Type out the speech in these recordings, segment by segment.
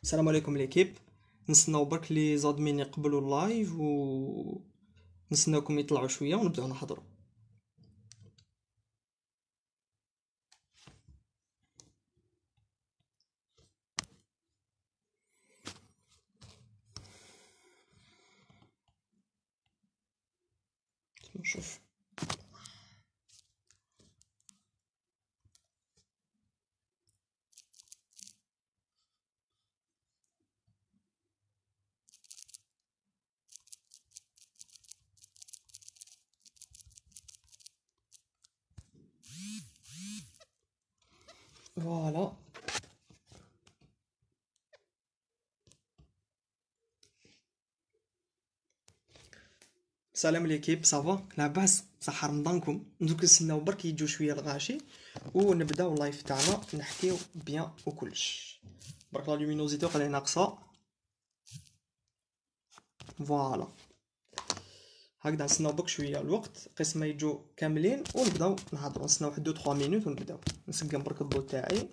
السلام عليكم ليكيب. نستناو برك لي زادمين يقبلوا اللايف و نستناوكم يطلعوا شويه ونبداو نحضروا. نشوف. فوالا. سلام ليكيب، صافا لاباس؟ صحة رمضانكم؟ ندوك نستناو برك يجوا شويه الغاشي ونبداو اللايف تاعنا نحكيو بيان وكلش. برك لا لومينوزيتي وقيلا ناقصه. فوالا هكذا نستناو برك شويه الوقت قسم ما يجوا كاملين ونبداو نهضروا. نستناو واحد 2 3 مينوت ونبداو. نسقم برك الضو تاعي.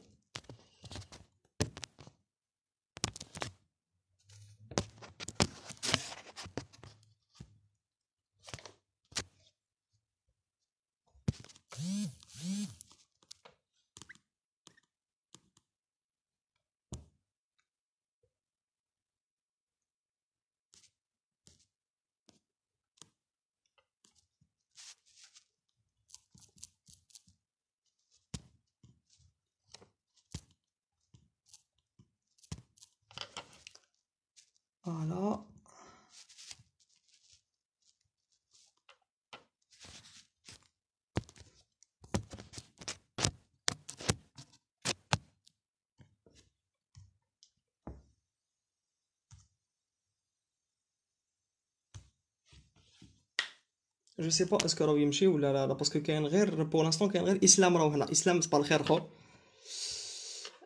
فوالا. جو سي با اسكو راهو يمشي ولا لا باسكو كاين غير بور لانستون كاين غير اسلام راهو هنا. اسلام صباح الخير خو.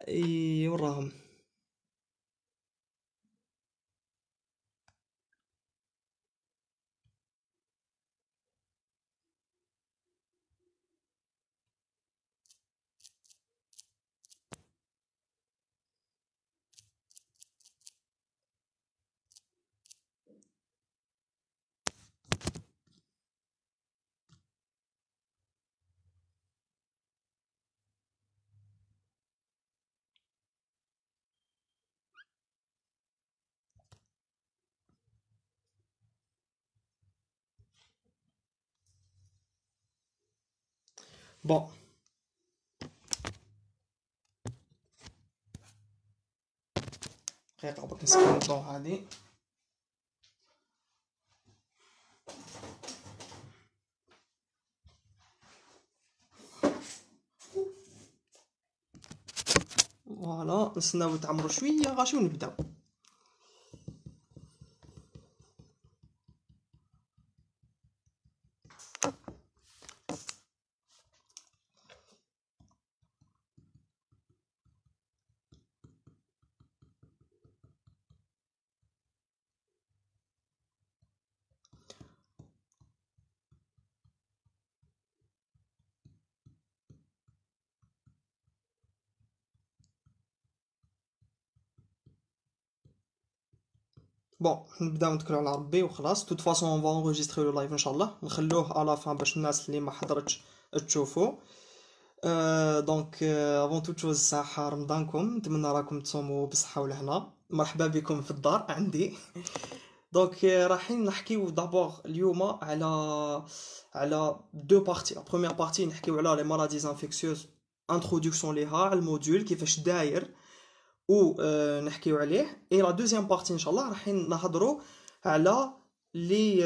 اي وراهم. بون دقيقة برك نسكن الضو هادي. فوالا نستناو تعمرو شوية غاشي ونبداو. بون نبداو نتكلوا على ربي وخلاص. توت فاصون اون فا انغوجيستري لو لايف ان شاء الله، نخلوه على فان باش الناس اللي ما حضرتش تشوفوا. دونك افون توت شوز صحة رمضانكم، نتمنى راكم تصوموا بصحة والهنا. مرحبا بكم في الدار عندي. دونك رايحين نحكيو دابور اليوم على دو بارتي. لا بروميير بارتي نحكيو على لي مالاديز انفيكسيوز، انتروداكسيون ليها، على الموديول كيفاش داير و نحكيو عليه. اي لا دوزيام بارتي ان شاء الله رايحين نهضروا على لي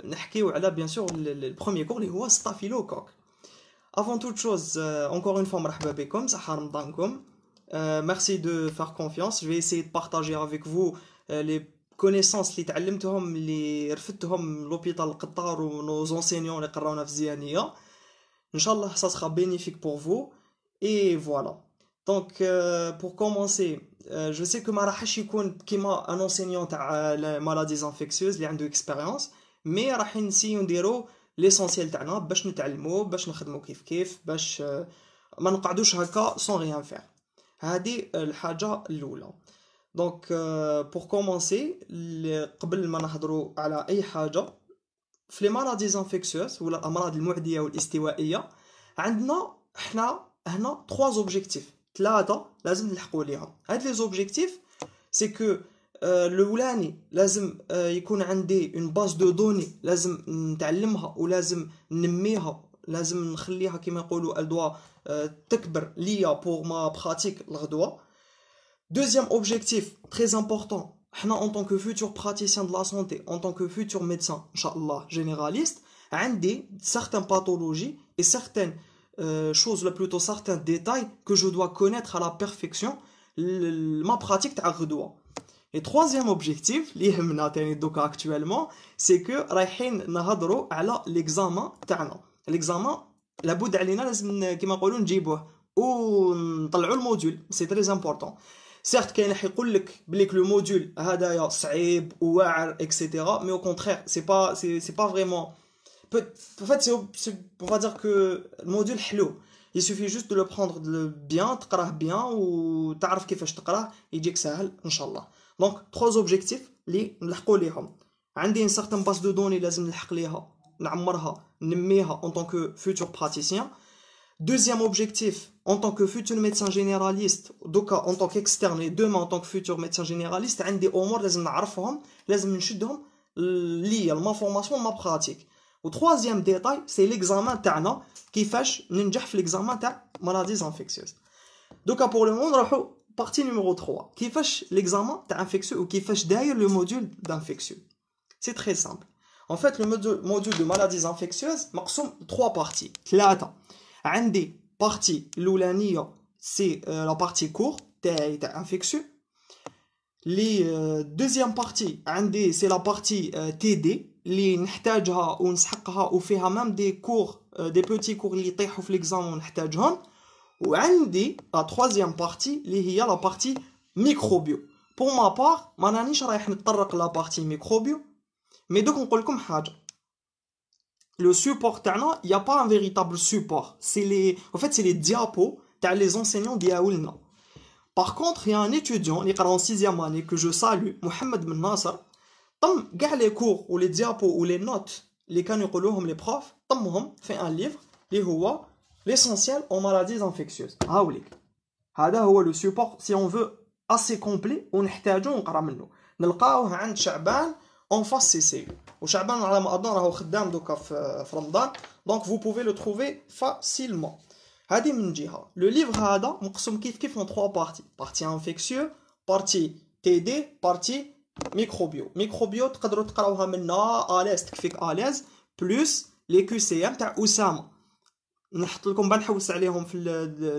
نحكيو على بيان سور البروميير كور اللي هو ستافيلوكوك. Avant toute chose, encore une fois, مرحبا بكم، صحة رمضانكم. Merci de faire confiance. Je vais essayer de partager avec vous les connaissances اللي تعلمتهم اللي رفدتهم لوبيتال القطار ونوز enseignants اللي قراونا في الزيانية. إن شاء الله ça sera bénéfique pour vous. Et voilà. Donc pour commencer, je sais que ما راحش يكون كيما un enseignant تاع les maladies infectieuses اللي عنده expérience, mais راح نسيو نديرو ليسونسيال تاعنا باش نتعلمو باش نخدمو كيف باش ما نقعدوش هكا سون ريان فير. هذه الحاجه الاولى. دونك بور كومونسي قبل ما نهضروا على اي حاجه في لي مالاديز انفيكسيوس ولا الامراض المعديه والاستوائيه عندنا احنا هنا 3 اوبجيكتيف، ثلاثه لازم نلحقوا ليهم. هاد لي زوبجيكتيف سي كو الاولاني لازم يكون عندي اون باز دو دوني لازم نتعلمها ولازم ننميها، لازم نخليها كما يقولوا الدوا تكبر ليا بور ما براتيك الغدوه. Deuxième objectif, très important, en tant que futur praticien de la santé, en tant que futur médecin, Inch'Allah, généraliste, عندي certaines pathologies et certaines choses, plutôt certains détails que je dois connaître à la perfection ma pratique تاع الغدوة. Et troisième objectif, اللي يهمنا تاني دوكا actuellement, c'est que رايحين نهضروا على l'examen تاعنا. l'examen لابد علينا لازم كما نقولوا نجيبوه ونطلعوا الموديول، سي تري امبورطون. سيرت كاين راح يقول لك بليك لو موديول هذايا صعيب وواعر اكسيتيرا، مي او كونترير سي با فريمون en fait c'est on va dire que le module حلو، il suffit juste de le prendre bien تقراه bien وتعرف كيفاش تقراه يجيك سهل ان شاء الله. دونك 3 اوبجيكتيف اللي نلحقوا ليهم. عندي une certaine base de données لازم نلحق ليها نعمرها ننميها en tant que futur praticien. Deuxième objectif, en tant que futur médecin généraliste, donc en tant qu'externe et demain en tant que futur médecin généraliste, عندي أمور لازم نعرفهم، لازم نشدهم ليا ما فورماسيون ما براتيك. و troisième détail, c'est l'examen تاعنا كيفاش ننجح في l'examen تاع maladies infectieuses. Donc pour le moment نروحو partie numéro 3. كيفاش l'examen تاع infectieux ou كيفاش داير le module d'infectieux. C'est très simple. En fait, le module de maladies infectieuses مقسوم 3 parties. 3. عندي بارتي الاولانيه سي لا بارتي كور تاعي تاع انفيكسيو. لي دوزيام بارتي عندي سي لا بارتي تي دي اللي نحتاجها ونسحقها وفيها مام دي كور دي بوتي كور اللي يطيحوا في ليكزام ونحتاجهم. وعندي لا تروازيام بارتي اللي هي لا بارتي ميكروبيو. بور ما بار ما رانيش رايح نتطرق لا بارتي ميكروبيو، مي دوك نقول لكم حاجه. Le support تاعنا, il n'y a pas un véritable support. En fait, c'est les diapos تاع les enseignants دياولنا. Par contre, il y a un étudiant qui est en 6e année que je salue, Mohamed Ben Nasser. طم كاع les cours ou les diapos ou les notes اللي كانوا يقولوهم les profs طمهم في un livre اللي هو l'essentiel en maladies infectieuses. هاوليك هذا هو le support si on veut assez complet ونحتاجو نقرا منه. نلقاوه عند شعبان en face CCU. وشعبان على ما اظن راهو خدام دوكا في رمضان، دونك vous pouvez le trouver facilement. هذه من جهه. لو ليفر هذا مقسوم كيف en 3 parties. partie infectieux, partie TD, partie microbio. microbio تقدروا تقراوها منا الاز تكفيك الاز بلس لي كيو سي ام تاع اسامه. نحط لكم بعد نحوس عليهم في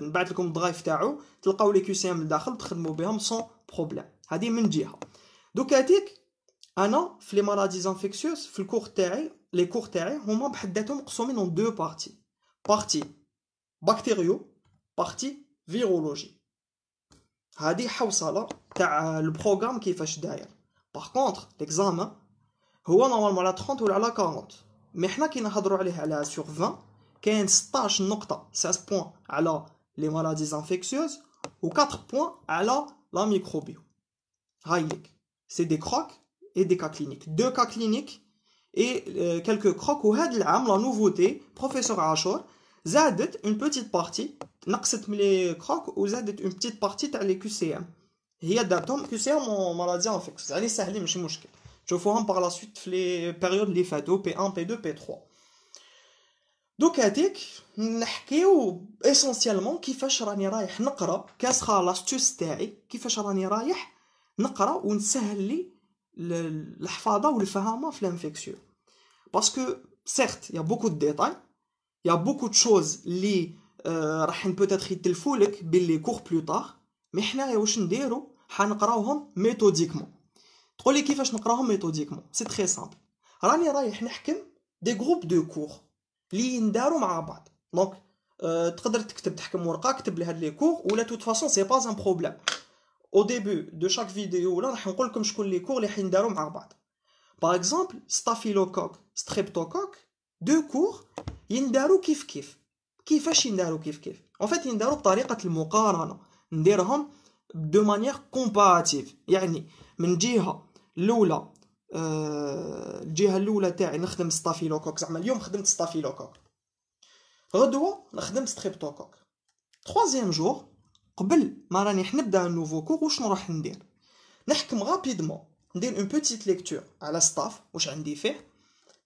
نبعث لكم الدرايف تاعو تلقاو لي كيو سي ام لداخل تخدموا بهم سون بروبليم. هذه من جهه. دوك هذيك انا في لي مالاديز انفيكسيوس في الكور تاعي لي كور تاعي هما بحد ذاتهم مقسومين اون دو بارتي. بارتي بكتيريو، بارتي فيرولوجي. هذه حوصله تاع البروغرام كيفاش داير. باغ كونطخ ليكزامان هو نورمالمون على 30 ولا على 40، مي حنا كي نهضروا عليه على سور 20 كاين 16 نقطه 16 بوين على لي مالاديز انفيكسيوس و 4 بوين على لا ميكروبيو. هايليك سي دي كروك et des cas cliniques. 2 cas cliniques et quelques crocs. وهذا العام la nouveauté professeur Achour زادت une petite partie نقصت من les crocs وزادت une petite partie تاع les QCM. هي دارتهم QCM en maladie infectieuse. يعني سهلين ماشي مشكل. تشوفوهم par la suite في les périodes اللي فاتوا P1 P2 P3. دوك هاتيك نحكيو essentiellement كيفاش راني رايح نقرا كاسخا لاستوس تاعي كيفاش راني رايح نقرا ونسهل لي الحفاظه والفهامه في الانفيكسيو. باسكو سيرت يا بوكو دو ديتاي يا بوكو دو شوز اللي راح بوتيتر يتلفوا لك باللي كور بلو طار، مي حنايا واش نديرو حنقراوهم ميثوديكمون. تقول لي كيفاش نقراهم ميثوديكمون؟ سي تري سامبل. راني رايح نحكم دي جروب دو كور اللي ينداروا مع بعض. دونك تقدر تحكم ورقه كتب لي هاد لي كور ولا توت فاصون سي با ان بروبليم. au début de chaque vidéo là راح نقول لكم شكون لي كور اللي حينداروا مع بعض. باغ اكزومبل ستافيلوكوك ستريبتوكوك دو كور ينداروا كيفاش ينداروا كيف ان فيت ينداروا بطريقه المقارنه. نديرهم دو مانيير كومباراتيف. يعني من جهه الاولى، الجهه الاولى تاعي نخدم ستافيلوكوك، زعما اليوم خدمت ستافيلوكوك، غدوه نخدم ستريبتوكوك. troisième جور قبل ما راني نبدا النوفو كور واش نروح ندير؟ نحكم غابيدمون، ندير اون بوتيت ليكتور على ستاف واش عندي فيه،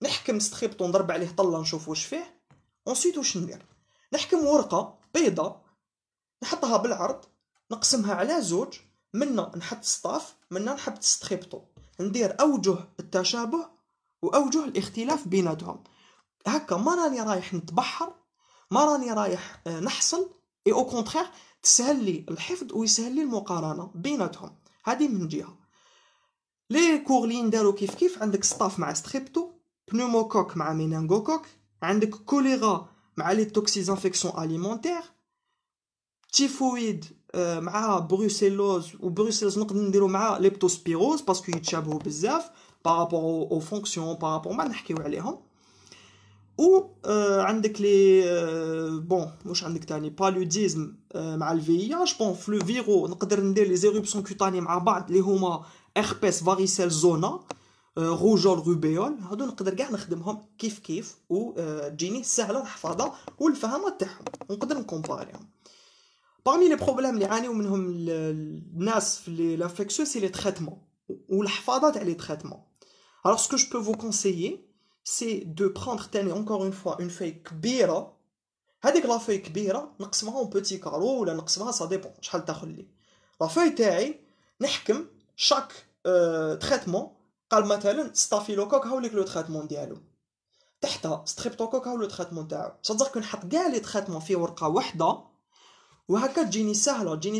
نحكم ستريبتو نضرب عليه طله نشوف واش فيه. اونسيت واش ندير؟ نحكم ورقه بيضاء نحطها بالعرض، نقسمها على زوج، منا نحط ستاف منا نحط ستريبتو، ندير اوجه التشابه واوجه الاختلاف بيناتهم. هكا ما راني رايح نتبحر، ما راني رايح نحصل، اي او كونترير تسهل لي الحفظ ويسهل لي المقارنه بيناتهم. هذه من جهه. لي كور لي ندارو كيف عندك ستاف مع ستريبتو، بنوموكوك مع مينانغوكوك، عندك كوليرا مع لي توكسيزانفيكسيون اليمونتير، تيفويد مع بروسيلوز، وبروسيلوز نقدر نديرو مع ليبتوسبيروز باسكو يتشابهوا بزاف بارابور او فونكسيون بارابور ما نحكيو عليهم. و عندك لي بون واش عندك تاني بالوديزم مع الفياج. بون في لو فيرو نقدر ندير لي زيرupسيون كوتاني مع بعض اللي هما herpes فاريسيل زونا روجول روبيول، هادو نقدر كاع نخدمهم كيف و تجيني سهله الحفاظه والفهمه تاعهم ونقدر نكومباريهم. parmi les problèmes اللي يعانيو منهم الناس في l'infectieux c'est les traitements والحفاظه تاع لي traitements. alors ce que je peux vous conseiller c'est de prendre تاني encore une fois une feuille كبيره، هذيك لا فeuille كبيره نقسمها اون بوتي كارو ولا نقسمها سا ديبون شحال تاخذ لي. لا فeuille تاعي نحكم شاك تريتمون، قال مثلا ستافيلوكوك هاوليك لو تريتمون ديالو، تحتها ستريبتوكوك هاو لو تريتمون تاعو، صدق كون نحط كاع لي تريتمون في ورقه واحده، وهكا تجيني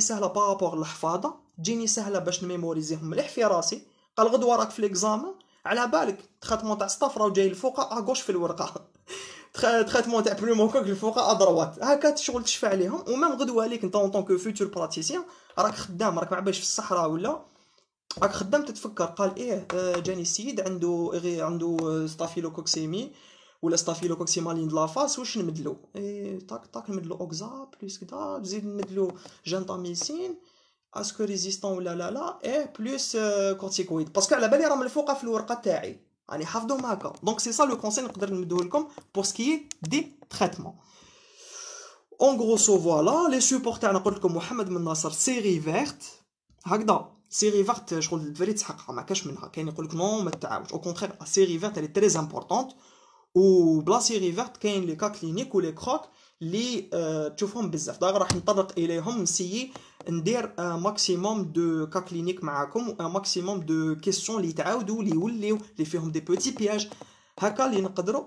سهله بارابور الحفاظه، تجيني سهله باش نميموريزيهم مليح في راسي. قال غدوه راك في ليكزامان على بالك تريتمون تاع ستاف راهو جاي الفوق اغوش في الورقه، تريتمون تاع بلوموكوك الفوق ادروات، هكا شغل تشفى عليهم. ومام غدوه ليك انت اون طونك فيوتور براتيسيان راك خدام، راك ما عباش في الصحراء ولا راك خدام تتفكر، قال ايه جاني السيد عنده ستافيلوكوكسيمي ولا ستافيلوكوكسي مالين د لافاس، واش نمدلو؟ اي طاك نمدلو اوكزا بلوس كدا، نزيد نمدلو جانتاميسين اسكو ريزيستون ولا لا ايه بلوس كورتيكويد، باسكو على بالي راهم الفوق في الورقه تاعي راني حافظهم هكا. دونك سي سا لو كونساي نقدر نمدوه لكم بور سكي دي تريتمون. اون غروسو فوالا لي سوبور تاعنا قلت لكم محمد بن ناصر سيري فيرت هكذا. سيري فيرت شغل الفري تحققها ما كاش منها، كاين يقول لك نو ما تعاودش، او كونترير سيري فيرت اللي تري امبورطونت. و بلا سيري فيرت كاين لي كا كلينيك ولي كروك اللي تشوفهم بزاف، دابا راح نطرق اليهم، نسيي ندير ماكسيموم دو كا كلينيك معاكم، ماكسيموم دو كيسيون اللي يتعاودوا اللي يوليو اللي فيهم دي بوتي بياج هكا اللي نقدروا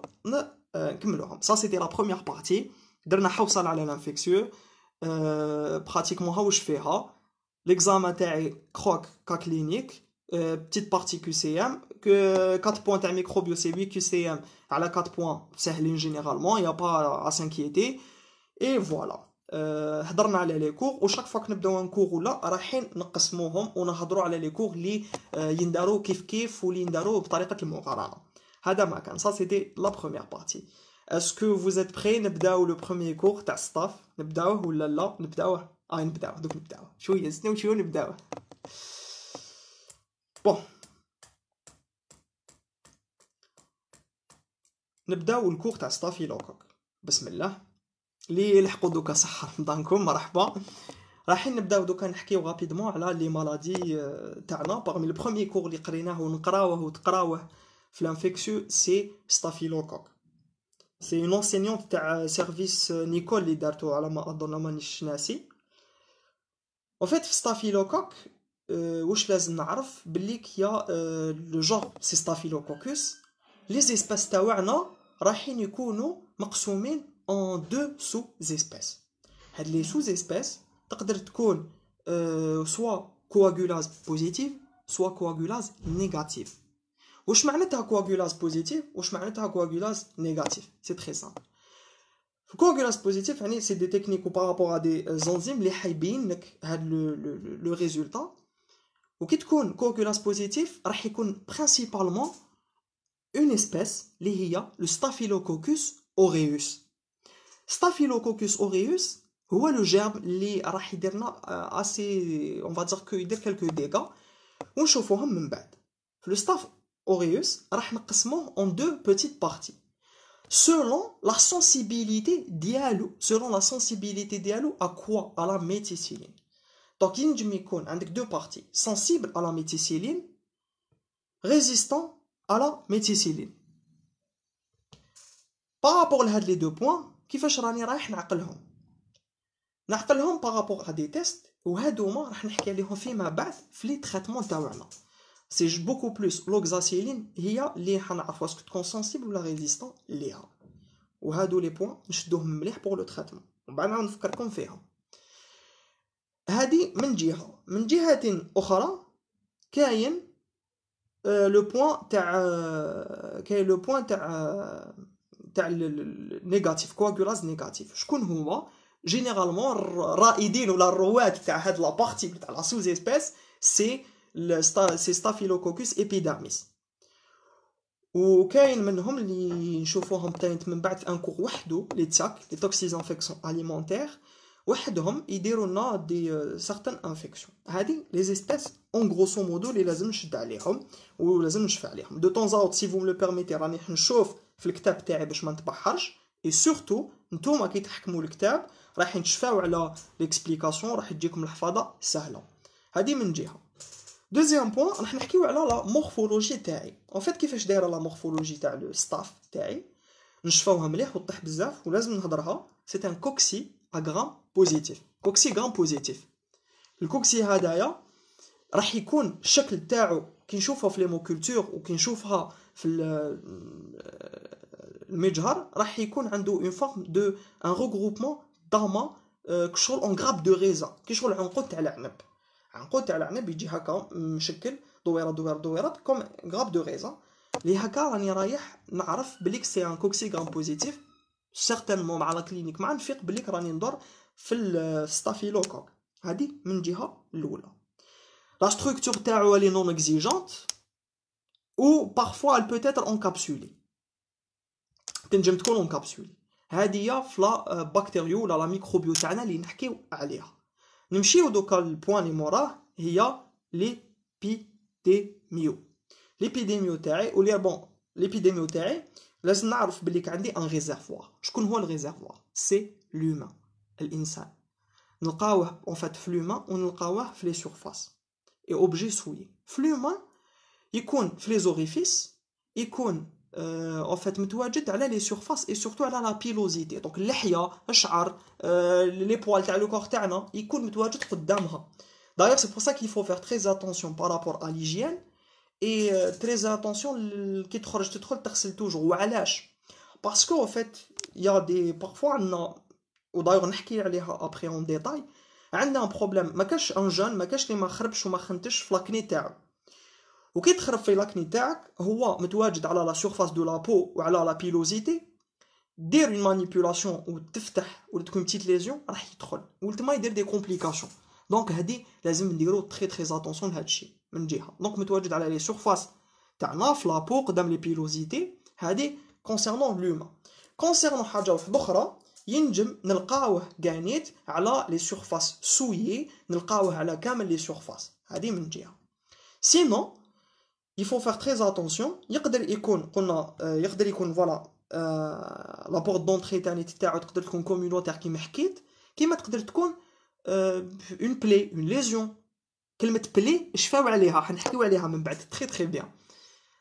نكملوهم. سا سيتي لا بروميير بارتي، درنا حوصل على لانفيكسيو براتيكمون ها واش فيها. ليكزامان تاعي كروك كا كلينيك، petite partie QCM, que 4 points تاع microbio c'est 8 QCM على 4 points سهلين généralement, il n'y a pas à s'inquiéter. Et voilà. هضرنا على لي كور، وشاك فوا نبداو ان كور ولا رايحين نقسموهم ونهضروا على لي كور اللي ينداروا كيف واللي ينداروا بطريقه المقارنه. هذا ما كان، ça c'était la première partie. Est-ce que vous êtes prêts نبداو لو بروميير كور تاع ستاف؟ نبداوه ولا لا؟ نبداوه نبداوه دوك، نبداوه شويه زدنا شويه نبداوه. بون نبداو الكور تاع ستافيلوكوك. بسم الله. اللي لحقوا دوكا صحه رمضانكم مرحبا. رايحين نبداو دوكا نحكيو غابيدمون على لي مالادي تاعنا. باغمي لو بروميير كور اللي قريناه ونقراوه وتقراوه في لانفيكسيو سي ستافيلوكوك. سي اون انسينيونت تاع سيرفيس نيكول اللي دارتو على ما اظن مانيش ناسي. en fait في ستافيلوكوك واش لازم نعرف باللي كيا لو جور سي ستافيلوكوكوس، لي زيسباس تاعنا رايحين يكونوا مقسومين ان دو سو زيسباس. هاد لي سو زيسباس تقدر تكون سوا كواغولاز بوزيتيف سوا كواغولاز نيجاتيف. واش معناتها كواغولاز بوزيتيف واش معناتها كواغولاز نيجاتيف؟ سي تري سامبل. كواغولاز بوزيتيف يعني سي دي تكنيك بارابور ا دي زونزيم اللي حيبين لك هاد لو ريزولتا. وكي تكون كواغولاز بوزيتيف راح يكون برينسيبالمون اون اسبيس اللي هي لو ستافيلوكوكوس اوريوس. ستافيلوكوكوس اوريوس هو لو جيرم اللي راح يديرنا اسي اون فا دير كو يدير كالكو ديغا ونشوفوهم من بعد. في لو ستاف اوريوس راح نقسموه اون دو بوتيت بارتي selon la sensibilité dialo à quoi? À la méthicilline. Donc ينجم يكون عندك deux parties sensibles à la méthicilline, résistant à la méthicilline. Par rapport à هاد les deux points كيفاش راني رايح نعقلهم par rapport à des tests وهادوما راح نحكي عليهم فيما بعد في لي تريتمون تاعنا. سي بوكو بلوس لوكزاسيلين هي اللي حنعرفوا اسكو تكون سنسيبل ولا ريزيستون ليها. وهادو لي بوين نشدوهم مليح بور لو تريتمون ومن بعد نعاود نفكركم فيهم. هادي من جهه. من جهه اخرى كاين لو بوين تاع النيجاتيف كواغولاز نيجاتيف. شكون هو؟ جينيرالمون الرائدين ولا الرواد تاع هاد لا بارتي تاع لا سوز اسبيس سي ستافيلوكوكوس ايبيديرميس. وكاين منهم اللي نشوفوهم تانيت من بعد في ان كور وحدو لي تاك لي توكسيزانفيكسيون اليمونتير وحدهم يديروا لنا دي سارتان انفيكسيون. هادي لي زيسبيس اون غروسو مودو اللي لازم نشد عليهم ولازم نشفى عليهم. دو طون زاوت سي فو مو لو بيرميتي راني نشوف في الكتاب تاعي باش ما نتبحرش اي سورتو نتوما كي تحكموا الكتاب راح نتشفاو على ليكسبليكاسيون راح تجيكم الحفاظه سهله. هادي من جهه. دوزيام بوين راح نحكيو على لا مورفولوجي تاعي. اون فيت كيفاش دايره لا مورفولوجي تاع لو ستاف تاعي نشفاوها مليح وطيح بزاف ولازم نهضرها. سي ان كوكسي ا غرام بوزيتيف. كوكسي غرام بوزيتيف. الكوكسي هدايا راح يكون الشكل تاعو كي نشوفها في لي موكولتور وكي نشوفها في المجهر راح يكون عنده اون فورم دو ان ريغروبمون داما كشغل اون غراب دو ريزا كي شغل عنقود تاع العنب. عنقود تاع العنب يجي هكا مشكل دويره دويره دويره كوم غراب دو ريزا لي هكا. راني رايح نعرف بليك سي ان كوكسي غرام بوزيتيف سيغتانمون مع لا كلينيك مع نفيق بليك راني ندور في الستافيلوكوك. هادي من جهه الاولى. لا ستركتور تاعو لي نون اكزيجونت ou parfois elle peut être encapsulée. تنجم تكون اونكابسولي. هادي هي في لا بكتيريو ولا لا ميكروبيو تاعنا اللي نحكيو عليها. نمشيو دوكا البوان اللي موراه هي ليبيديميو. ليبيديميو تاعي ولي بون ليبيديميو تاعي لازم نعرف بلي عندي ان ريزيرفوار. شكون هو الريزيرفوار؟ سي لومان الانسان. نلقاوه اون فات في لومان ونلقاوه في لي سورفاس اي اوبجي سويي. في لومان يكون في لي زوريفيس يكون en fait متواجد على لي سورفاس اي سورتو على لا بيلوزيتي. دونك اللحيه الشعر لي بوال تاع لو كور تاعنا يكون متواجد قدامها. d'ailleurs c'est pour ça qu'il faut faire très attention par rapport à l'hygiène et très attention كي تخرج تدخل تغسل توجور. وعلاش؟ باسكو en fait il y a des parfois عندنا وداير نحكي عليها ابري اون ديتاي. عندنا ان بروبليم ما كاش ان جون ما كاش اللي ما خربش وما خنتش في لاكني تاعو. وكي تخرب في لاكني تاعك هو متواجد على لا سورفاس دو لا بو وعلى لا بيلوزيتي. دير اون مانيبيولاسيون وتفتح ولا تكون بتيت ليزيون راح يدخل ولتما يدير دي كومبليكاسيون. دونك هادي لازم نديرو تري تري اتونسيون لهاد الشيء من جهه. دونك متواجد على لي سورفاس تاعنا في لا بو قدام لي بيلوزيتي. هادي كونسيرنون لوما. كونسيرنون حاجه واحده اخرى ينجم نلقاوه كانيت على لي سورفاس سويي نلقاوه على كامل لي سورفاس. هادي من جهه. سينون il faut faire très attention. يقدر يكون قلنا يقدر يكون فوالا لا بورت دونطري تاعو تقدر تكون كوميونيتير كيما حكيت كيما تقدر تكون اون بلي اون ليزيون. كلمه بلي شفاو عليها حنحكيو عليها من بعد تري تري بيان.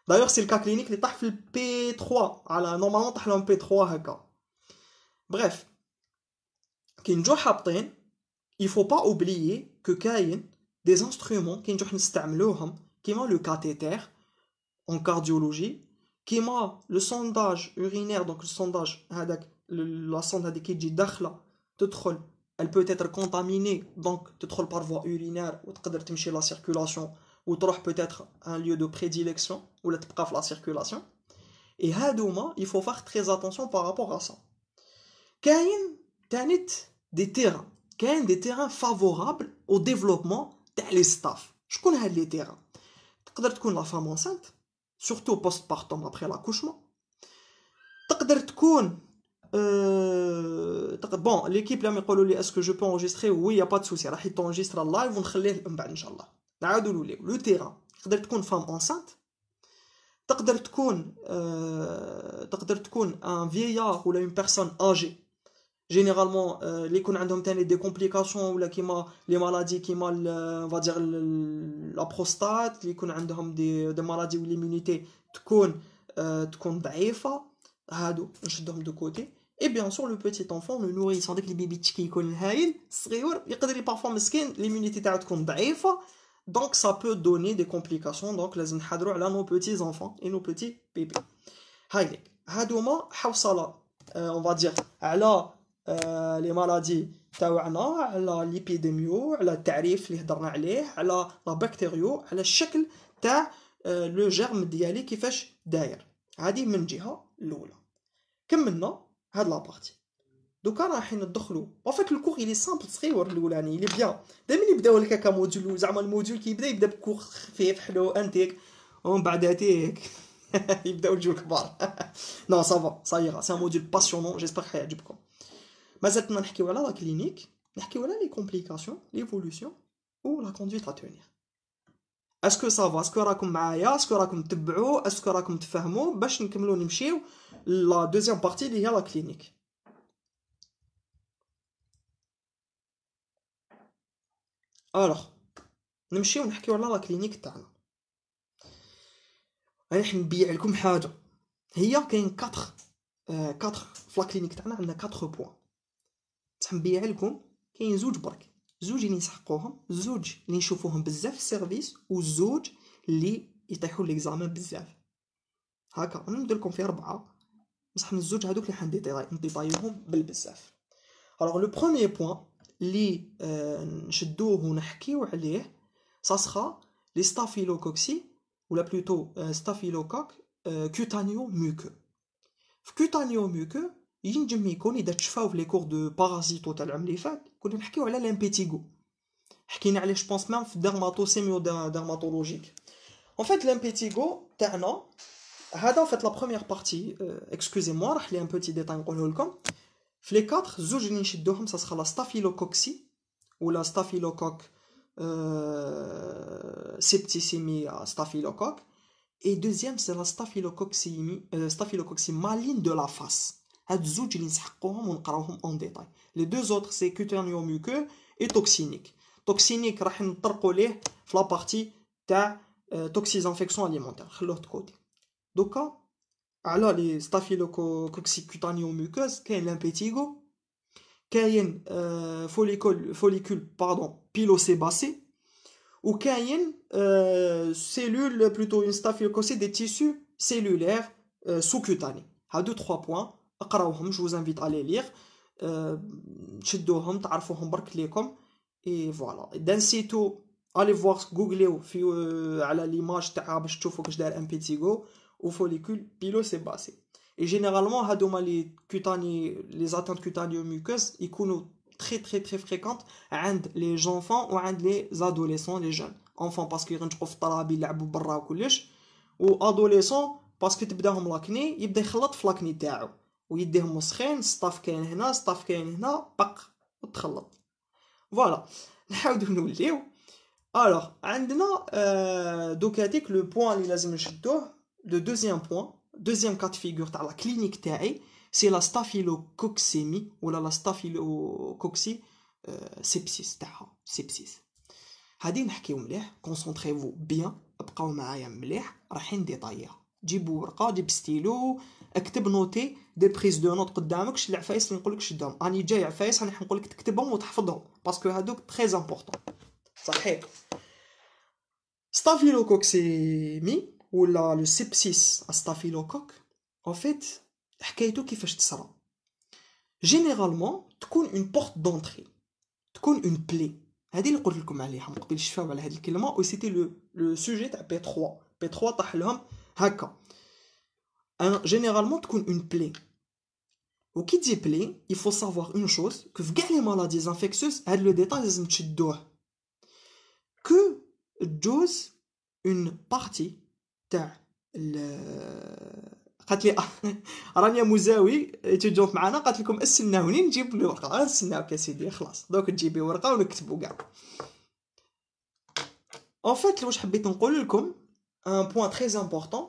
دايوغ سي الكا كلينيك اللي طاح في البي 3 على نورمالمون طاح لهم بي 3 هكا. بريف كي نجو حاطين il faut pas oublier que كاين des instruments كي نجو نستعملوهم كيما لو كاتيتر en cardiologie كيما لو سونداج urinaire. دونك السونداج هذاك لا سوند هذيك كي تجي داخله تدخل elle peut être contaminée donc تدخل par voie urinaire وتقدر تمشي لا circulation وتروح peut-être un lieu de prédilection ولا تبقى في لا circulation. et هادوما il faut faire très attention par rapport à ça. كاين تانيت دي تيران. كاين دي تيران فافورابل au développement تاع لي ستاف. شكون هاد لي تيران؟ تقدر تكون لا فام انسانت surtout post-partum après l'accouchement. تقدر تكون bon l'équipe là يقولوا لي est-ce que je peux enregistrer oui y a pas de souci راح يتونجستر اللايف ونخليه من بعد ان شاء الله. نعاودوا نوليو لو تيران تقدر تكون فام انسانت، تقدر تكون ان فييار ولا اون بيرسون اجي جينيرالمون اللي يكون عندهم تاني دي كومبليكاسيون ولا كيما لي مالادي كيما فادير لا بروستات اللي يكون عندهم دي مالادي واليمونيتي تكون ضعيفه، هادو نشدهم دو كوتي. اي بيان سور لو بوتيت انفون لو نوريس هذاك اللي بيبي كي يكون الهايل الصغير يقدر بارفو مسكين ليمونيتي تاعو تكون ضعيفه، دونك سا بو دوني دي كومبليكاسيون، دونك لازم نحضروا على نو بوتي زونفون اي نو بوتي بيبي. هايليك هادوما حوصله اون فادير على لي مالادي تاوعنا، على ليبيديميو، على التعريف اللي هضرنا عليه، على لا بكتيريو، على الشكل تاع لو جيرم ديالي كيفاش داير. هذه من جهه الاولى. كملنا هاد لابارتي دوكا رايحين ندخلوا وفات الكور لي سامبل صغيور الاولاني اللي بيان دائما يبداو لك هكا موديول، زعما الموديول يبدا بكور خفيف حلو انتيك ومن بعد هاتيك يبداو يجيو كبار. نو صافا صايغا سي ان موديول باسيونون جيسبر حيعجبكم. مازلنا نحكيو على لا كلينيك، نحكيو على لي كومبليكاسيون ليفولوسيون و لا كوندويت ا تونير. اسكو صافا؟ اسكو راكم معايا؟ اسكو راكم تتبعوا؟ اسكو راكم تفهموا؟ باش نكملوا نمشيو لا دوزيام بارتي اللي هي لا كلينيك. الوغ نمشيو نحكيو على لا كلينيك تاعنا. راح نبيع لكم حاجه، هي كاين 4 في لا كلينيك تاعنا عندنا 4 بوين بصح نبيع لكم. كاين زوج برك، زوج اللي نسحقوهم، زوج اللي نشوفوهم بزاف في السيرفيس، وزوج اللي يطيحوا ليكزامان بزاف. هكا ندير لكم في 4 بصح من الزوج هذوك اللي حنديطايوهم بالبزاف. الوغ لو بروميير بوين اللي نشدوه ونحكيو عليه ساسخا لي ستافيلوكوكسي ولا بلوتو ستافيلوكوك كوتانيو ميوكو. في كوتانيو ميوكو ينجم يكون اذا تشفاو في لي كور دو بارازيتو تاع العام اللي فات كنا نحكيو على لامبيتيغو، حكينا عليه جوبونس ميم في ديرماتو سيميو ديرماتولوجيك. ان فيت لامبيتيغو تاعنا هذا فات لا بروميير بارتي اكسكوزي موا راح لي ان بوتي ديتاي نقوله لكم. في لي 4 زوج اللي نشدوهم سا لا ستافيلوكوكسي ولا ستافيلوكوك سيبتيسيمي ستافيلوكوك، et deuxième c'est la staphylococcus maline de la face. هاد زوج اللي نسحقوهم ونقراوهم اون ديتاي. لي دو زوتر سي كوتانيو ميوكو اي توكسينيك. توكسينيك راح نطرقوا ليه في لا بارتي تاع توكسيز انفيكسيون اليمونتير، خلوه دكوتي. دوكا على لي ستافيلوكوكس كوتانيو ميوكوز كاين لامبيتيغو، كاين فوليكول باردون بيلوسيباسي، وكاين سيلول بلوتو اون ستافيلوكوسي دي تيسو سيلولير سوكوتاني. هادو 3 بوين اقراوهم، جو vous invite à les lire، تشدوهم تعرفوهم برك ليكم. اي فوالا اذا نسيتو الي فوار جوجليو في على ليماج تاعها باش تشوفوا كاش داير امبيتيغو وفوليكول بيلوسيباسي. اي جينيرالمون هادوما لي كوتاني لي زاتانت كوتانيو ميوكوز يكونوا très fréquente عند لي جونفون وعند لي زادوليسون لي جون. enfant باسكو ينجقوا في الطرابي يلعبوا برا وكلش، و ادوليسون باسكو تبداهم لاكني يبدا يخلط في لاكني تاعو ويديهم مسخين، ستاف كاين هنا ستاف كاين هنا بق وتخلط. فوالا نحاولوا نوليو. الوغ عندنا دوكاتيك لو بوين اللي لازم نشدوه، لو دوزيام بوين دوزيام كات فيغور تاع لا كلينيك تاعي سي لا ستافيلوكوكسيمي ولا لا ستافيلوكوكسي سيبسيس تاعها سيبسيس. هادي نحكيو مليح، كونسونطريفو بيان، بقاو معايا مليح، رايحين ديطاييها. جيبوا ورقه، جيب ستيلو، اكتب نوتي، دير بريز دو نوت قدامك. شي العفايس اللي نقولك شدهم راني جاي عفايس راني نقولك تكتبهم وتحفظهم باسكو هادوك تري امبورطون. صحيح ستافيلوكوكسيمي ولا لو سيبسيس ستافيلوكوك ان فيت حكايته كيفاش تصرى. جينيرالمون تكون اون بورت دونطري، تكون اون بلي. هذه اللي قلت لكم عليها من قبل، شفاو على هذه الكلمه و سيتي لو سوجي تاع بي 3. بي 3 طاح لهم هكا. جينيرالمون تكون اون بلي. و كي تجي بلي يفو سافوار اون شوز كو في كاع لي مالاديز انفيكسيوز هاد لو ديتاي لازم تشدوه، كو تجوز اون بارتي تاع قالت لي رانيا مزاوي اتيديونت معنا، قالت لكم استناوني نجيب الورقه. غنستناوك يا سيدي خلاص، دوك تجيبي ورقه ونكتبوا كاع. En fait, واش حبيت نقول لكم un point très important,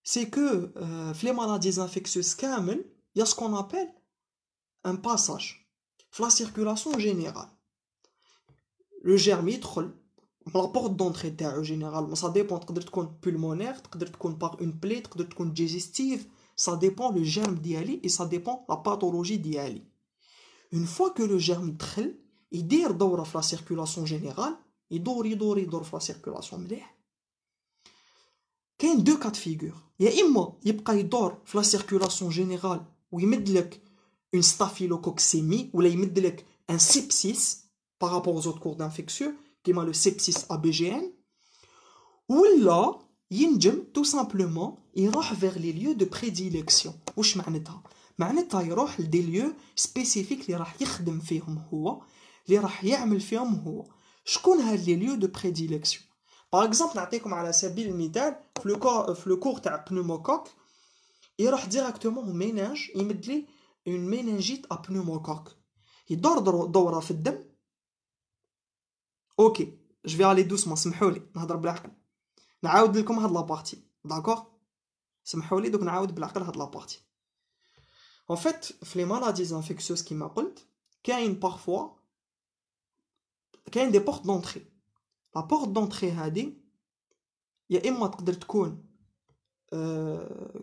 c'est que في les maladies infectieuses كامل il y a ce qu'on appelle un passage في la circulation générale. Le germe يدخل la porte d'entrée تاعو généralement ça dépend, تقدر تكون pulmonaire, تقدر تكون par une plaie, تقدر تكون digestive, ça dépend le germe ديالي et ça dépend la pathologie ديالي. Une fois que le germe دخل يدير دورة في la circulation générale, يدور في la circulation مليح. كاين دو كات فيغور، يا اما يبقى يدور في لا سيركولاسيون جينيرال ويمد لك اون ستافيلوكوكسيمي ولا يمد لك ان سيبسيس بارابور aux autres cours d'infectieux كيما لو سيبسيس ا بي جي ان، ولا ينجم تو سامبلومون يروح فيغ لي ليو دو بريديليكسيون. واش معناتها؟ معناتها يروح لدي ليو سبيسيفيك اللي راح يخدم فيهم هو، اللي راح يعمل فيهم هو. شكون هاد لي ليو دو بريديليكسيون؟ باغ اكزومبل نعطيكم على سبيل المثال في لو كور تاع بنوموكوك يروح ديراكتومون ميناج يمد لي اون مينانجيت ا بنوموكوك، يدور دوره في الدم. اوكي جو في علي دوسمون، سمحوا لي نهضر بالعقل، نعاود لكم هاد لابارتي داكوغ، سمحوا لي دوك نعاود بالعقل هاد لابارتي. ان فيت في لي مالاديز انفيكسيوز كيما قلت كاين بارفوا كاين دي بورت دونطري. لا بورت دونطري هادي يا اما تقدر تكون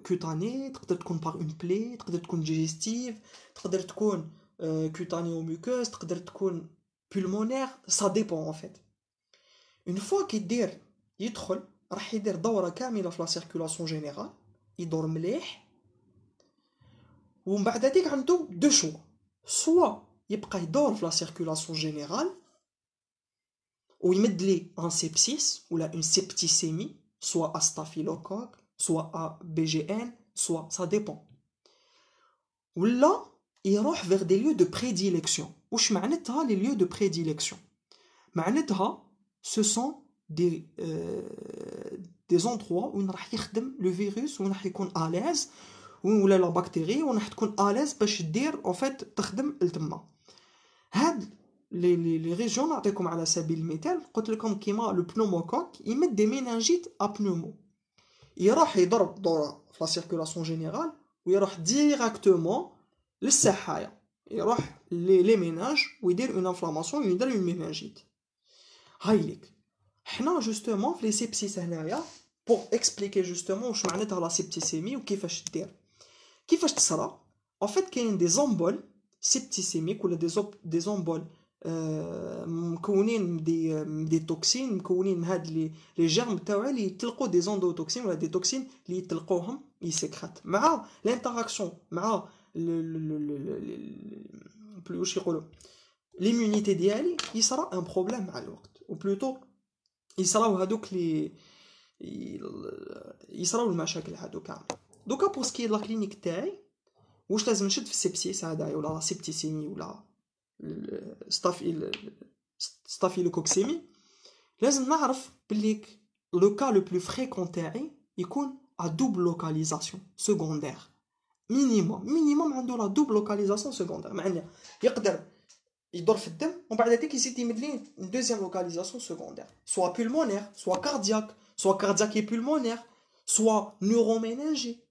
كوتاني، تقدر تكون باغ اون بلي، تقدر تكون ديجيستيف، تقدر تكون كوتاني او ميوكوس، تقدر تكون بولمونير، سا ديبون ان فيت. اون فوا كي يدخل راح يدير دوره كامله في لا سيركولاسيون جينيرال، يدور مليح، ومن بعد هذيك عنده دو شوا، سوا يبقى يدور في لا سيركولاسيون جينيرال ويمد لي ان سيبسيس ولا اون سيبتيسيمي، سوا استافيلوكوك سوا بي جي ان، سوا ça dépend، ولا يروح vers des lieux de prédilection. واش معناتها les lieux de prédilection؟ معناتها ce sont des endroits وين راح يخدم لو فيروس، وين راح يكون آلاز، ولا لا بكتيري وين راح تكون آلاز باش دير ان فيت تخدم لتما. هاد لي ريجيون نعطيكم على سبيل المثال، قلت لكم كيما لو بنوموكوك يمد دي مينانجيت ا بنومو، يروح يضرب دوره في لا سيركولاسيون جينيرال ويروح ديراكتومون للسحايا، يروح لي ميناج ويدير اون انفلاماسيون ويدير اون مينانجيت. هاي ليك حنا جوستومون في لي سيبسيس هنايا بور اكسبليكي جوستومون واش معناتها لا سيبتيسيمي وكيفاش دير، كيفاش تصرا. ان فيت كاين دي زومبول سيبتيسيميك ولا دي زومبول مكونين دي توكسين، مكونين من هاد لي جيرم تاعو اللي يطلقوا دي زوندوتوكسين ولا دي توكسين اللي يطلقوهم يسكرات مع الانتراكسيون مع واش يقولوا ليمونيتي ديالي، يصرا ان بروبليم مع الوقت، و بلوتو يصراو هادوك لي يصراو المشاكل هادو كامل. دوكا بوسكي لا كلينيك تاعي واش لازم نشد في السيبسيس هذايا ولا لا سيبتيسيمي ولا ستافيلوكوكسيمي، لازم نعرف بلي لو كا لو بلو فريكون تاعي يكون ا دوبل لوكاليزاسيون سكوندير، مينيموم عنده لا دوبل لوكاليزاسيون سكوندير، معناها يقدر يدور في الدم ومن بعد هذيك يزيد يمد ليه اون دوزيام لوكاليزاسيون سكوندير، سوا بولمونير سوا كاردياك اي بولمونير سوا نيورومينانجي.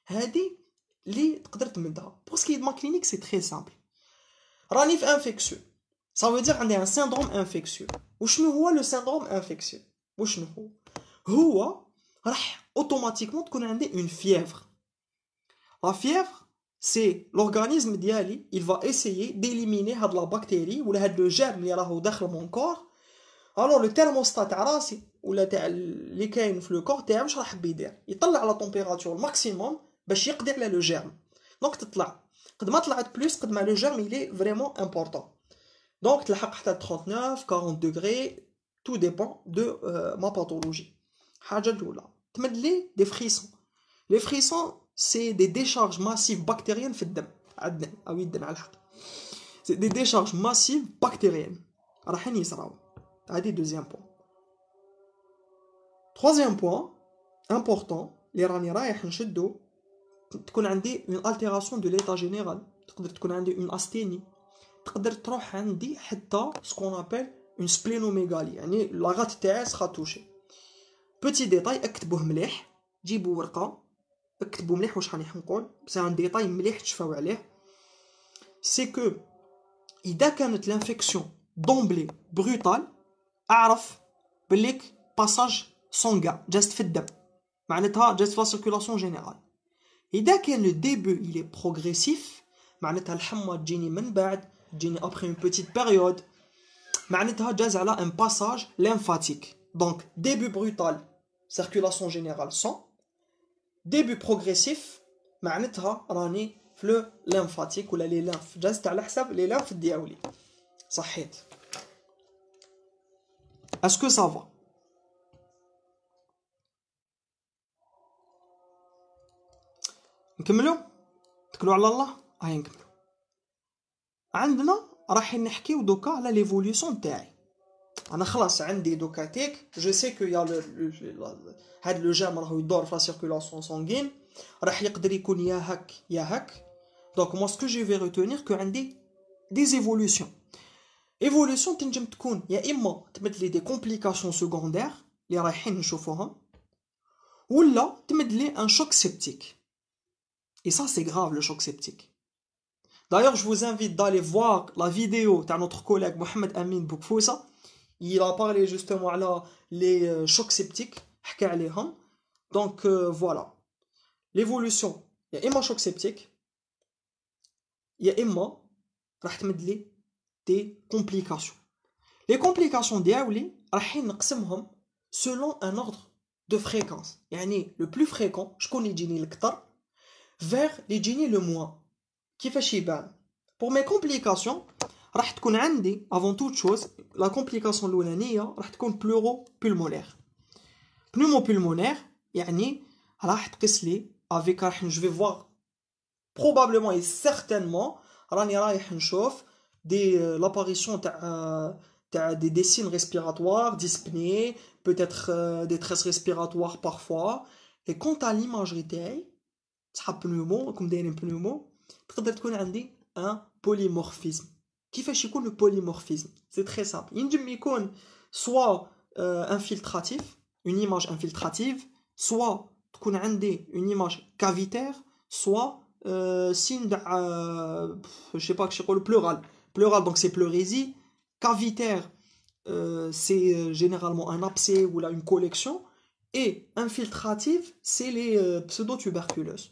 هادي اللي تقدر تمدها. باسكو ما كلينيك سي تري سامبل، راني في انفيكسيو ça veut dire عندي ان سيندروم انفيكسيو. وشنو هو لو سيندروم انفيكسيو؟ وشنو هو راح اوتوماتيكمون تكون عندي اون فيèvre. لا فيèvre سي لورغانيزم ديالي il va essayer d'éliminer هاد لا بكتيري ولا هاد لو جيرم اللي راهو داخل مون كور. الو لو تيرموستات تاع راسي ولا تاع اللي كاين في لو كور تاعو واش راح يدير؟ يطلع على طومبيراتور ماكسيموم باش يقضي على لو جيرم. دونك تطلع قد ما طلعت بلوس قد ما لو جيرم يلي فريمون امبورطون. دونك تلحق حتى 39 40 دوغري، تو ديبون دو ما باثولوجي. حاجه الاولى تمد لي دي فريسون. لي فريسون سي دي ديشارج ماسيف بكتيريان في الدم عندنا او يدنا على الحق، سي دي ديشارج ماسيف بكتيريان راحين يصراو. هادي دوزيام بوين. troisième بوين امبورطون اللي راني رايح نشدو تكون عندي une altération de l'état général تقدر تكون عندي une asthénie تقدر تروح عندي حتى ce qu'on appelle une splénomégalie يعني لاغات تاعي سخا توشي. بوتي ديتاي اكتبوه مليح، جيبوا ورقه اكتبوا مليح واش راني نقول، سي ان ديتاي مليح تشفاو عليه. سي كو اذا كانت لانفيكسيون دومبلي بروتال اعرف بليك باساج سونغا جاست في الدم، معناتها جاست في لا سيركولاسيون جينيرال. اذا كان لو ديبو الي بروغريسيف معناتها الحمى تجيني من بعد، تجيني ابري اون بوتيت بيريود، معناتها جاز على ان باساج ليمفاتيك. دونك ديبو بروتال circulation générale 100, début progressif معناتها راني في لو ليمفاتيك ولا لي ليمف، جازت على حساب لي ليمف دياولي. صحيت؟ اسكو سافا؟ نكملو؟ نتكلو على الله؟ هاي نكملو. عندنا راح نحكيو دوكا على ليفوليوشن تاعي. انا خلاص عندي دوكا تيك جو سي كو يا هاد لو جام راهو يدور في لا سيركولاسيون سانغين، راح يقدر يكون يا هاك يا هاك. دونك مو سكو جو في ريتونير كو عندي دي ايفولوشن. ايفولوشن تنجم تكون يا اما تمد لي دي كومبليكاسيون سيكوندير اللي رايحين نشوفوهم، ولا تمد لي ان شوك سيبتيك. اي سا سي غراف لو شوك سيبتيك. D'ailleurs, je vous invite d'aller voir la vidéo de notre collègue Mohamed Amin Boukfoussa. Il a parlé justement على les chocs septiques. حكى عليهم. Donc voilà. L'évolution, il y a إما choc septique, il y a إما راح تمد لي des complications. Les complications دياولي رايحين نقسمهم selon un ordre de fréquence. يعني le plus fréquent شكون يجيني الكثر vers اللي يجيني le moins. كيفاش يبان؟ pour mes complications راح تكون عندي avant toute chose la complication الاولانيه راح تكون pleuropulmonaire. pneumopulmonaire يعني راح تقيس لي avec راح je vais voir probablement et certainement راني رايح نشوف دي l'apparition تاع des signes respiratoires, dyspnée, peut-être détresse respiratoire parfois. et quant à l'imagerie تاعي صحاب pneumo كوم دايرين pneumo تقدر تكون عندي ان بوليمورفيزم. كيفاش يكون لو بوليمورفيزم؟ سي تري سامبل. ينجم يكون سوا انفلتراتيف اون ايماج انفلتراتيف، سوا تكون عندي اون ايماج كافيتير، سوا سين تاع جو سي با كيش يقولوا بلورال دونك سي بلوريزي. كافيتير سي جينيرالمون ان ابسي ولا اون كوليكسيون، اي انفلتراتيف سي لي بسودو توبركولوز.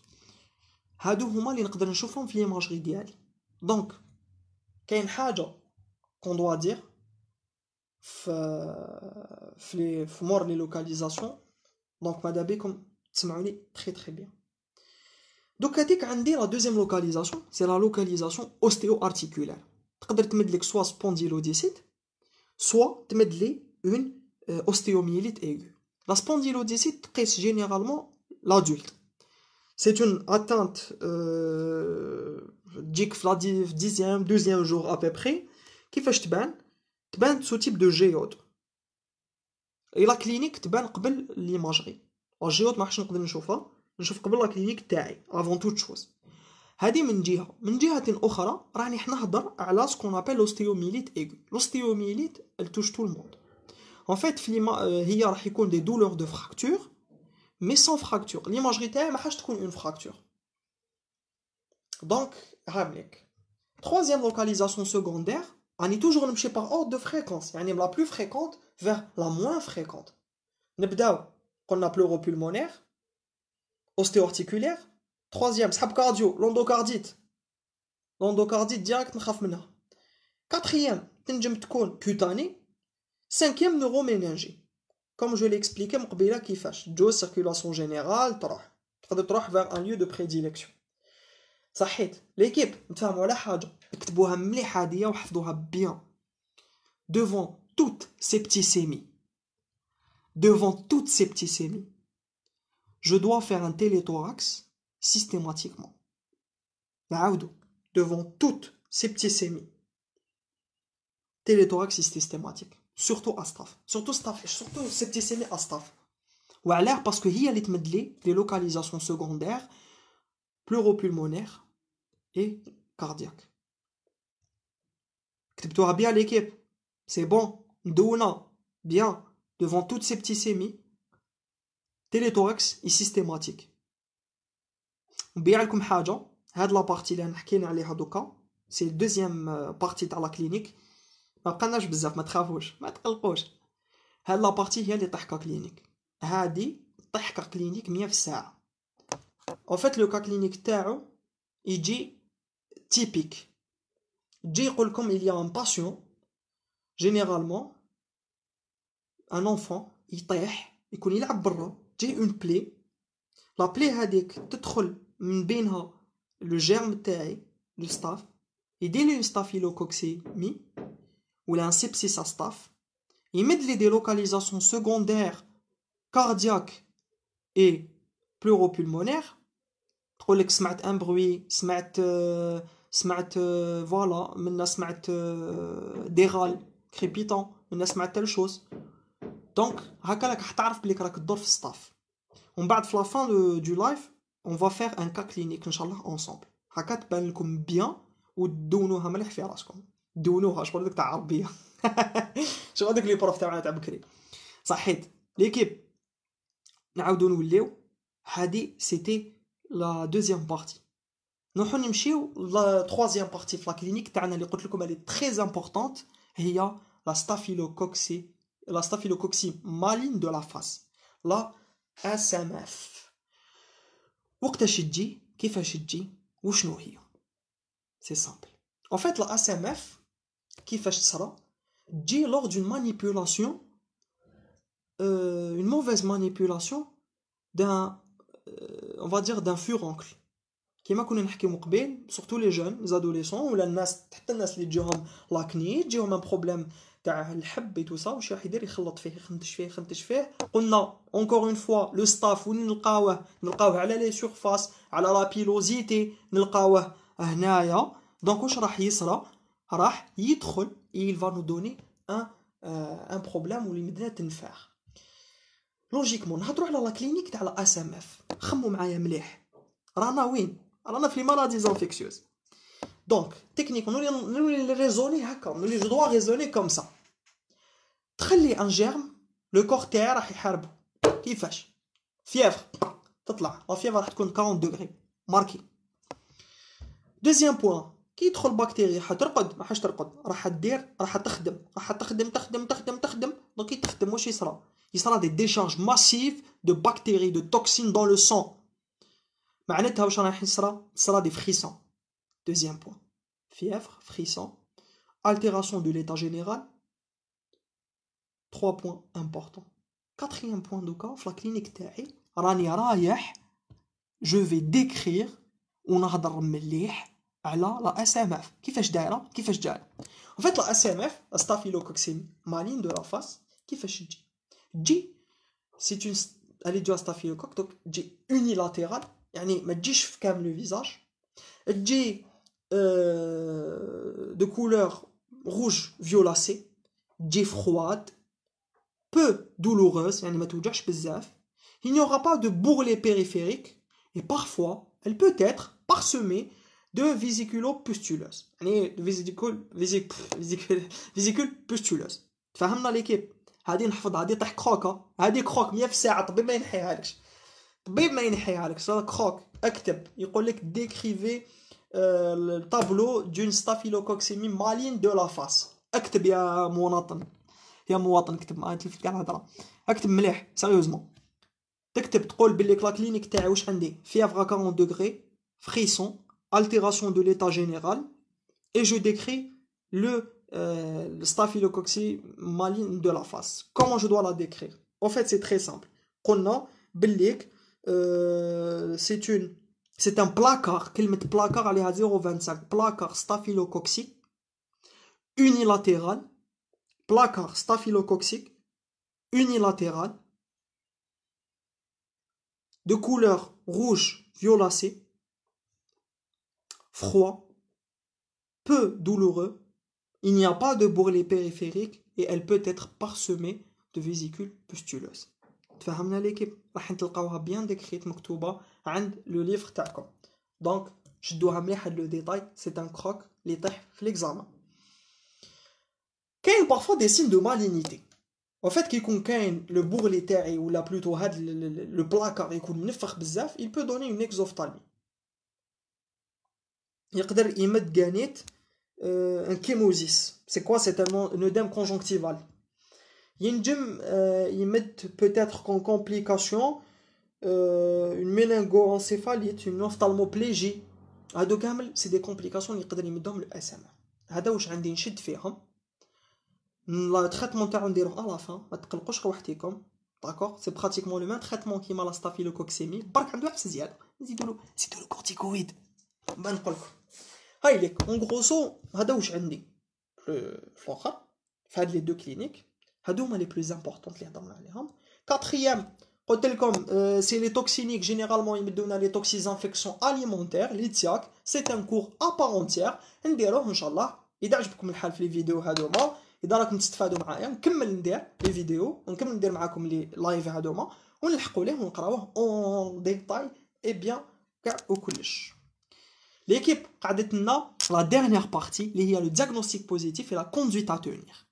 هادو هما اللي نقدر نشوفهم في ليماجري ديالي. دونك كاين حاجه كون دوا دير في مور لي لوكاليزاسيون. دونك ماذا بكم تسمعوني تري تري بيان. دوك هذيك عندي لا دوزيام لوكاليزاسيون سي لا لوكاليزاسيون اوستيو ارتيكولار. تقدر تمد لك سوا سبونديلوديسيت سوا تمد لي اون اوستيوميليت ايغو. لا سبونديلوديسيت تقيس جينيرالمون لادولت. C'est une atteinte تجيك في لا 10e 12e jour à peu près. كيفاش تبان؟ تبان سو تيب دو جيود. اي لا كلينيك تبان قبل ليماجري. لا جيود ما حش نقدر نشوفها، نشوف قبل لا كلينيك تاعي افون توت شوز. هذه من جهه. من جهه اخرى راني نهضر على سكون ابل اوستيوميليت ايغو. لوستيوميليت elle touche tout le monde. En fait هي راح يكون des douleurs de fracture mais sans fracture. L'imagerie تاعي ما حاش تكون une fracture. Donc هاملك. Troisième localisation secondaire, راني toujours نمشي par ordre de fréquence. يعني la plus fréquente vers la moins fréquente. نبداو قلنا pleuropulmonaire, ostéo-articulaire. Troisième سحب cardio, l'endocardite. L'endocardite direct نخاف منها. Quatrième تنجم تكون cutanée. Cinquième neuroméningie. Comme je l'ai expliqué مقبيله كيفاش جو circulation générale تروح تقدر تروح vers un lieu de prédilection. صحيت؟ ليكيب نتفاهموا على حاجه اكتبوها مليح هاديه وحفظوها بيان. devant toute septicémie je dois faire un téléthorax systématiquement. نعاودو devant toute septicémie téléthorax systématique. surtout استاف surtout septicémie استاف. وعلاه باسكو هي اللي تمد لي لي لوكاليزاسيون سكوندير pleuropulmonaire et cardiaque. كتبتوها bien l'équipe. C'est bon. Ndouna, bien, devant toutes ces septicémies, téléthorax est systématique. نبيع لكم حاجة. هاد لا بارتي اللي حكينا عليها دوكا سي الدوزيام بارتي تاع لا كلينيك. ما بقناش بزاف، ما تخافوش ما تقلقوش. هاد لا بارتي هي اللي طيح كلينيك. هادي طيح كلينيك 100 في الساعة. en fait le cas clinique تاعو يجي typique. يجي يقول لكم il y a un patient généralement un enfant يطيح يكون يلعب برا تجي une plaie. la plaie هذيك تدخل من بينها le germe تاعي le staph يدير لي une staphylococci ولا un sepsis à staph يمد لي des localisations secondaires cardiaques et pleuropulmonaires. تقول لك سمعت ان بروي سمعت فوالا منا سمعت دي غال كريبيتون منا سمعت تال شوز. دونك هكا راك حتعرف بليك راك تدور في السطاف. ومن بعد في لا فان دو لايف اون فا فير ان كا كلينيك ان شاء الله اونصومبل. هكا تبان لكم بيان ودونوها مليح في راسكم. دونوها شغل ديك تاع عربيه. شغل ديك لي بروف تاعنا تاع بكري. صحيت ليكيب. نعاودو نوليو. هادي سيتي لا دوزيام بارتي. نروحو نمشيو لا تروازيام بارتي في لا كلينيك تاعنا اللي قلت لكم اللي تري امبورطونت هي لا ستافيلوكوكسي مالين دو لا فاس لا اس ام اف. وقتاش تجي كيفاش تجي وشنو هي؟ سي سامبل. en fait لا اس ام اف كيفاش تصرا تجي lors d'une manipulation une mauvaise manipulation d'un on va dire d'un furoncle. كيما كنا نحكيو من قبل سورتو لي جون لي ادوليسون ولا الناس حتى الناس اللي تجيهم لاكني تجيهم ان بروبليم تاع الحب اي تو سا واش راح يدير يخلط فيه يخنتش فيه. قلنا اونكور اون فوا لو ستاف وين نلقاوه على لي سورفاس على لا بيلوزيتي نلقاوه هنايا. دونك واش راح يصرى راح يدخل il va nous donner un problème اللي مدنا تنفاخ. لوجيكمون نهضروا على لا كلينيك تاع لا اس ام اف. خموا معايا مليح رانا وين؟ رانا في لي مالاديز انفيكسيوز. دونك تكنيك نولي ريزوني هكا نولي جو دوا ريزوني كوم سا. تخلي ان جيرم لو كور تاعي راح يحاربو كيفاش؟ فيفر تطلع لا فيفر راح تكون 40 دوغري ماركي. دوزيام بوين كي يدخل بكتيريا حترقد ما حاش ترقد راح تخدم دونك كي تخدم واش يصرى؟ يصرى دي ديشارج ماسيف دو بكتيري دو توكسين دون لو سون. معناتها واش راح يصرى دي فريسون. دوزيام بوين fièvre, frisson, altération de l'état général. 3 points importants. Quatrième point دوكا في لا كلينيك تاعي راني رايح je vais décrire ونهضر مليح على لا اس ام اف كيفاش دايره. en fait لا اس ام اف ستافيلوكوكسي مالين دو لا فاس كيفاش تجي سي اون الي دو ستافيلوكوك دونك تجي اونيلاتيرال يعني ما تجيش في كامل لو فيزاج. تجي de couleur rouge violacée, تجي froide, peu douloureuse يعني ما توجعش بزاف. Il n'y aura pas de bourrelet périphérique et parfois elle peut être parsemée de vésiculopustuleuses يعني vésicule pustuleuse. تفهمنا ليكيب؟ هذه نحفظ هذه طيح كروكا هذه كروك 100 في الساعة. طبيب ما ينحيها لكش صار كروك. اكتب يقول لك décrivez le tableau d'une staphylococci maligne de la face. اكتب يا مواطن اكتب ما تلفت كاع الهضره. اكتب مليح سيريوزمون. تكتب تقول باللي لا كلينيك تاعي واش عندي fièvre à 40 degrés, frisson, altération de l'état général et je décris le staphylococci maligne de la face. Comment je dois la décrire? En fait c'est très simple. قلنا بالليك c'est un placard. كلمة placard عليها 0,25. placard staphylococcique unilatéral. placard staphylococcique unilatéral de couleur rouge violacée, froid, peu douloureux. Il n'y a pas de bourrelet périphérique et elle peut être parsemée de vésicules pustuleuses. تفهمنا ليكيب؟ راح تلقاوها بيان ديكريت مكتوبة عند لو ليفر تاعكم. دونك شدوها مليح هاد لو ديتاي، سي ان كروك اللي يطيح في ليكزامان. كاين بارفوا دي سين دو مالينيتي، وفات كيكون كاين لو بورلي تاعي ولا بلوتو هاد لو بلاكار يكون منفخ بزاف، il peut donner une exophthalmie، يقدر يمد كانيت ان كيموزيس. سي كوا؟ سي ان œdème conjonctival. ينجم يمد peut-être كون كومبليكاسيون une méningoencéphalite، une ophtalmoplégie. هادو كامل سي دي كومبليكاسيون اللي يقدر يمدهم الاسم. هذا واش عندي نشد فيهم. لا تريتمون تاعو نديروه على فان، ما تقلقوش روحتيكم. داكور، سي براتيكمون لو ميم تريتمون كيما لا ستافيلوكوكسيمي، برك عنده عفس زياده، نزيدولو كورتيكويد. ما نقولكم هاي ليك اون غروسو. هذا واش عندي في الاخر في هاد لي دو كلينيك. هادو هما لي بلوز امبورطون اللي هضرنا عليهم. كاتريام قلت لكم سي لي توكسينيك جينيرالمون يمدونا لي توكسيزانفيكسيون اليمونتير لي تياك. سي ان كور ا بارونتيير نديروه ان شاء الله. اذا عجبكم الحال في لي فيديو هادوما، اذا راكم تستفادوا معايا، نكمل ندير لي فيديو ونكمل ندير معاكم لي لايف هادوما ونلحقوا ليه ونقراوه اون ديتاي اي بيان كاع وكلش. ليكيب قعدت لنا لا ديرنيير بارتي اللي هي لو دياغنوستيك بوزيتيف اي لا كوندويت ا تونير.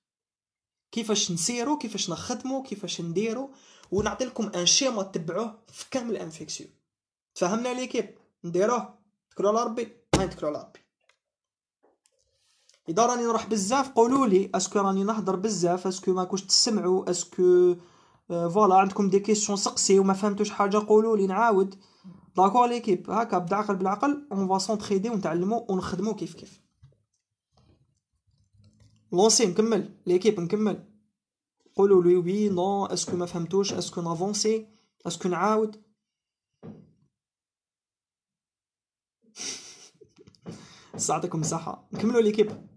كيفاش نسيرو، كيفاش نخدمو، كيفاش نديرو، ونعطي لكم ان شيما تبعوه في كامل الانفيكسيون. تفهمنا ليكيب؟ نديروه. تكلوا على ربي، هاي تكلوا على ربي. اذا راني نروح بزاف قولوا لي، اسكو راني نهضر بزاف، اسكو ما كوش تسمعوا، اسكو فوالا عندكم دي كيسيون سقسي وما فهمتوش حاجه قولوا لي نعاود. داكور ليكيب؟ هكا بالعقل بالعقل اون فا سونتريدي ونتعلموا ونخدموا كيف كيف. لونسي نكمل ليكيب، نكمل. قولوا لي وي نو، اسكو ما فهمتوش، اسكو نافونسي، اسكو نعاود. يعطيكم الصحة. نكملوا ليكيب.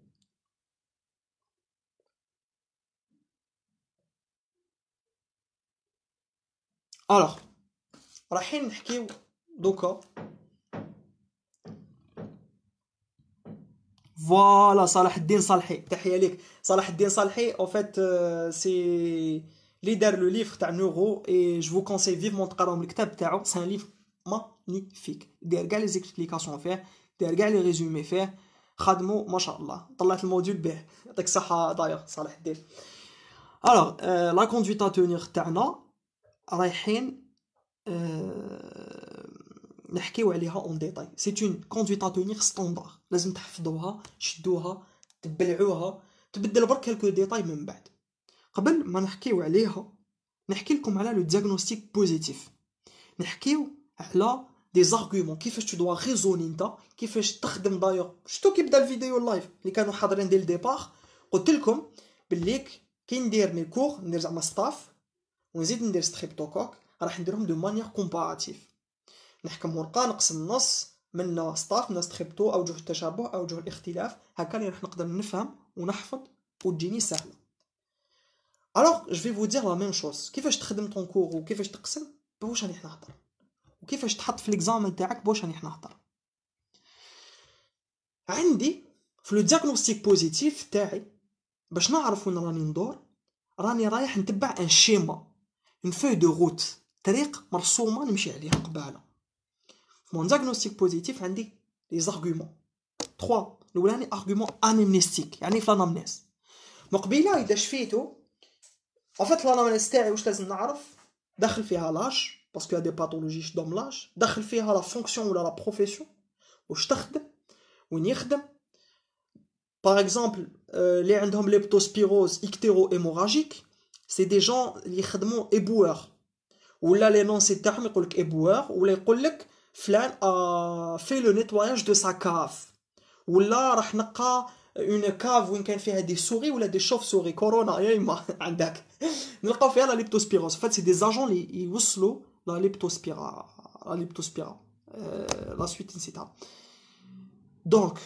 الوغ رايحين نحكيو دوكا. فوالا صلاح الدين صالحي، تحية ليك صلاح الدين صالحي. او فات سي لي دار لو ليفر تاع نورو اي جو فو كونساي فيفمون تقراو من الكتاب تاعو. سي ان ليفر مانيفيك، داير كاع لي زيكسبليكاسيون فيه، داير كاع لي ريزومي فيه، خدمو ما شاء الله. طلعت الموديول به، يعطيك الصحة داير صلاح الدين. الوغ لا كوندويت ا تونير تاعنا رايحين نحكيو عليها اون ديتاي. سي اون كوندويت ا تونير ستاندار، لازم تحفظوها، شدوها، تبلعوها. تبدل برك كالكو ديتاي من بعد. قبل ما نحكيو عليها نحكي لكم على لو دياغنوستيك بوزيتيف. نحكيو على دي زارغومون، كيفاش تو دوا ريزوني نتا، كيفاش تخدم. دايوغ شتو كي بدا الفيديو اللايف اللي كانوا حاضرين ديال الديبار، قلت لكم باللي كي ندير مي كور، ندير زعما ستاف ونزيد ندير ستريبتوكوك، راح نديرهم دو مانيير كومباراتيف. نحكم ورقه نقسم نص من ستاف من ستريبتو، اوجه التشابه، اوجه الاختلاف، هكا اللي راح نقدر نفهم ونحفظ وتجيني سهله. الوغ جو في فو دير لا ميم شوز. كيفاش تخدم طون كور وكيفاش تقسم بواش راني نهضر، وكيفاش تحط في ليكزامان تاعك بواش راني نهضر. عندي في لو دياغنوستيك بوزيتيف تاعي باش نعرف وين راني ندور، راني رايح نتبع ان شيما، اون فوي دو روت، طريق مرسومه نمشي عليها قباله. مون دياغنوستيك بوزيتيف عندي لي زارغومون 3. الاولاني ارغومون انامنيستيك، يعني في لانامنيز. مقبله اذا شفيتو en fait l'anamnèse تاعي واش لازم نعرف، داخل فيها لاج باسكو دي باثولوجي شدوم لاج، داخل فيها لا فونكسيون ولا لا بروفيسيون، واش تخدم، وين يخدم. باغ اكزومبل اللي عندهم ليبتوسبيروز اكتيرو ايموراجيك، سي دي جون اللي يخدموا ابوار، ولا لي نونسي تاعهم يقولك ابوار، ولا يقولك فلان في لو نيتواياج دو سا كاف، ولا راح نقى اون كاف وين كان فيها دي سوري ولا دي شوف سوري. كورونا يا اما عندك نلقاو فيها لا ليبتوسبيروز. فات سي دي زاجون اللي يوصلوا لا ليبتوسبيرا لا سويت نسيتها. دونك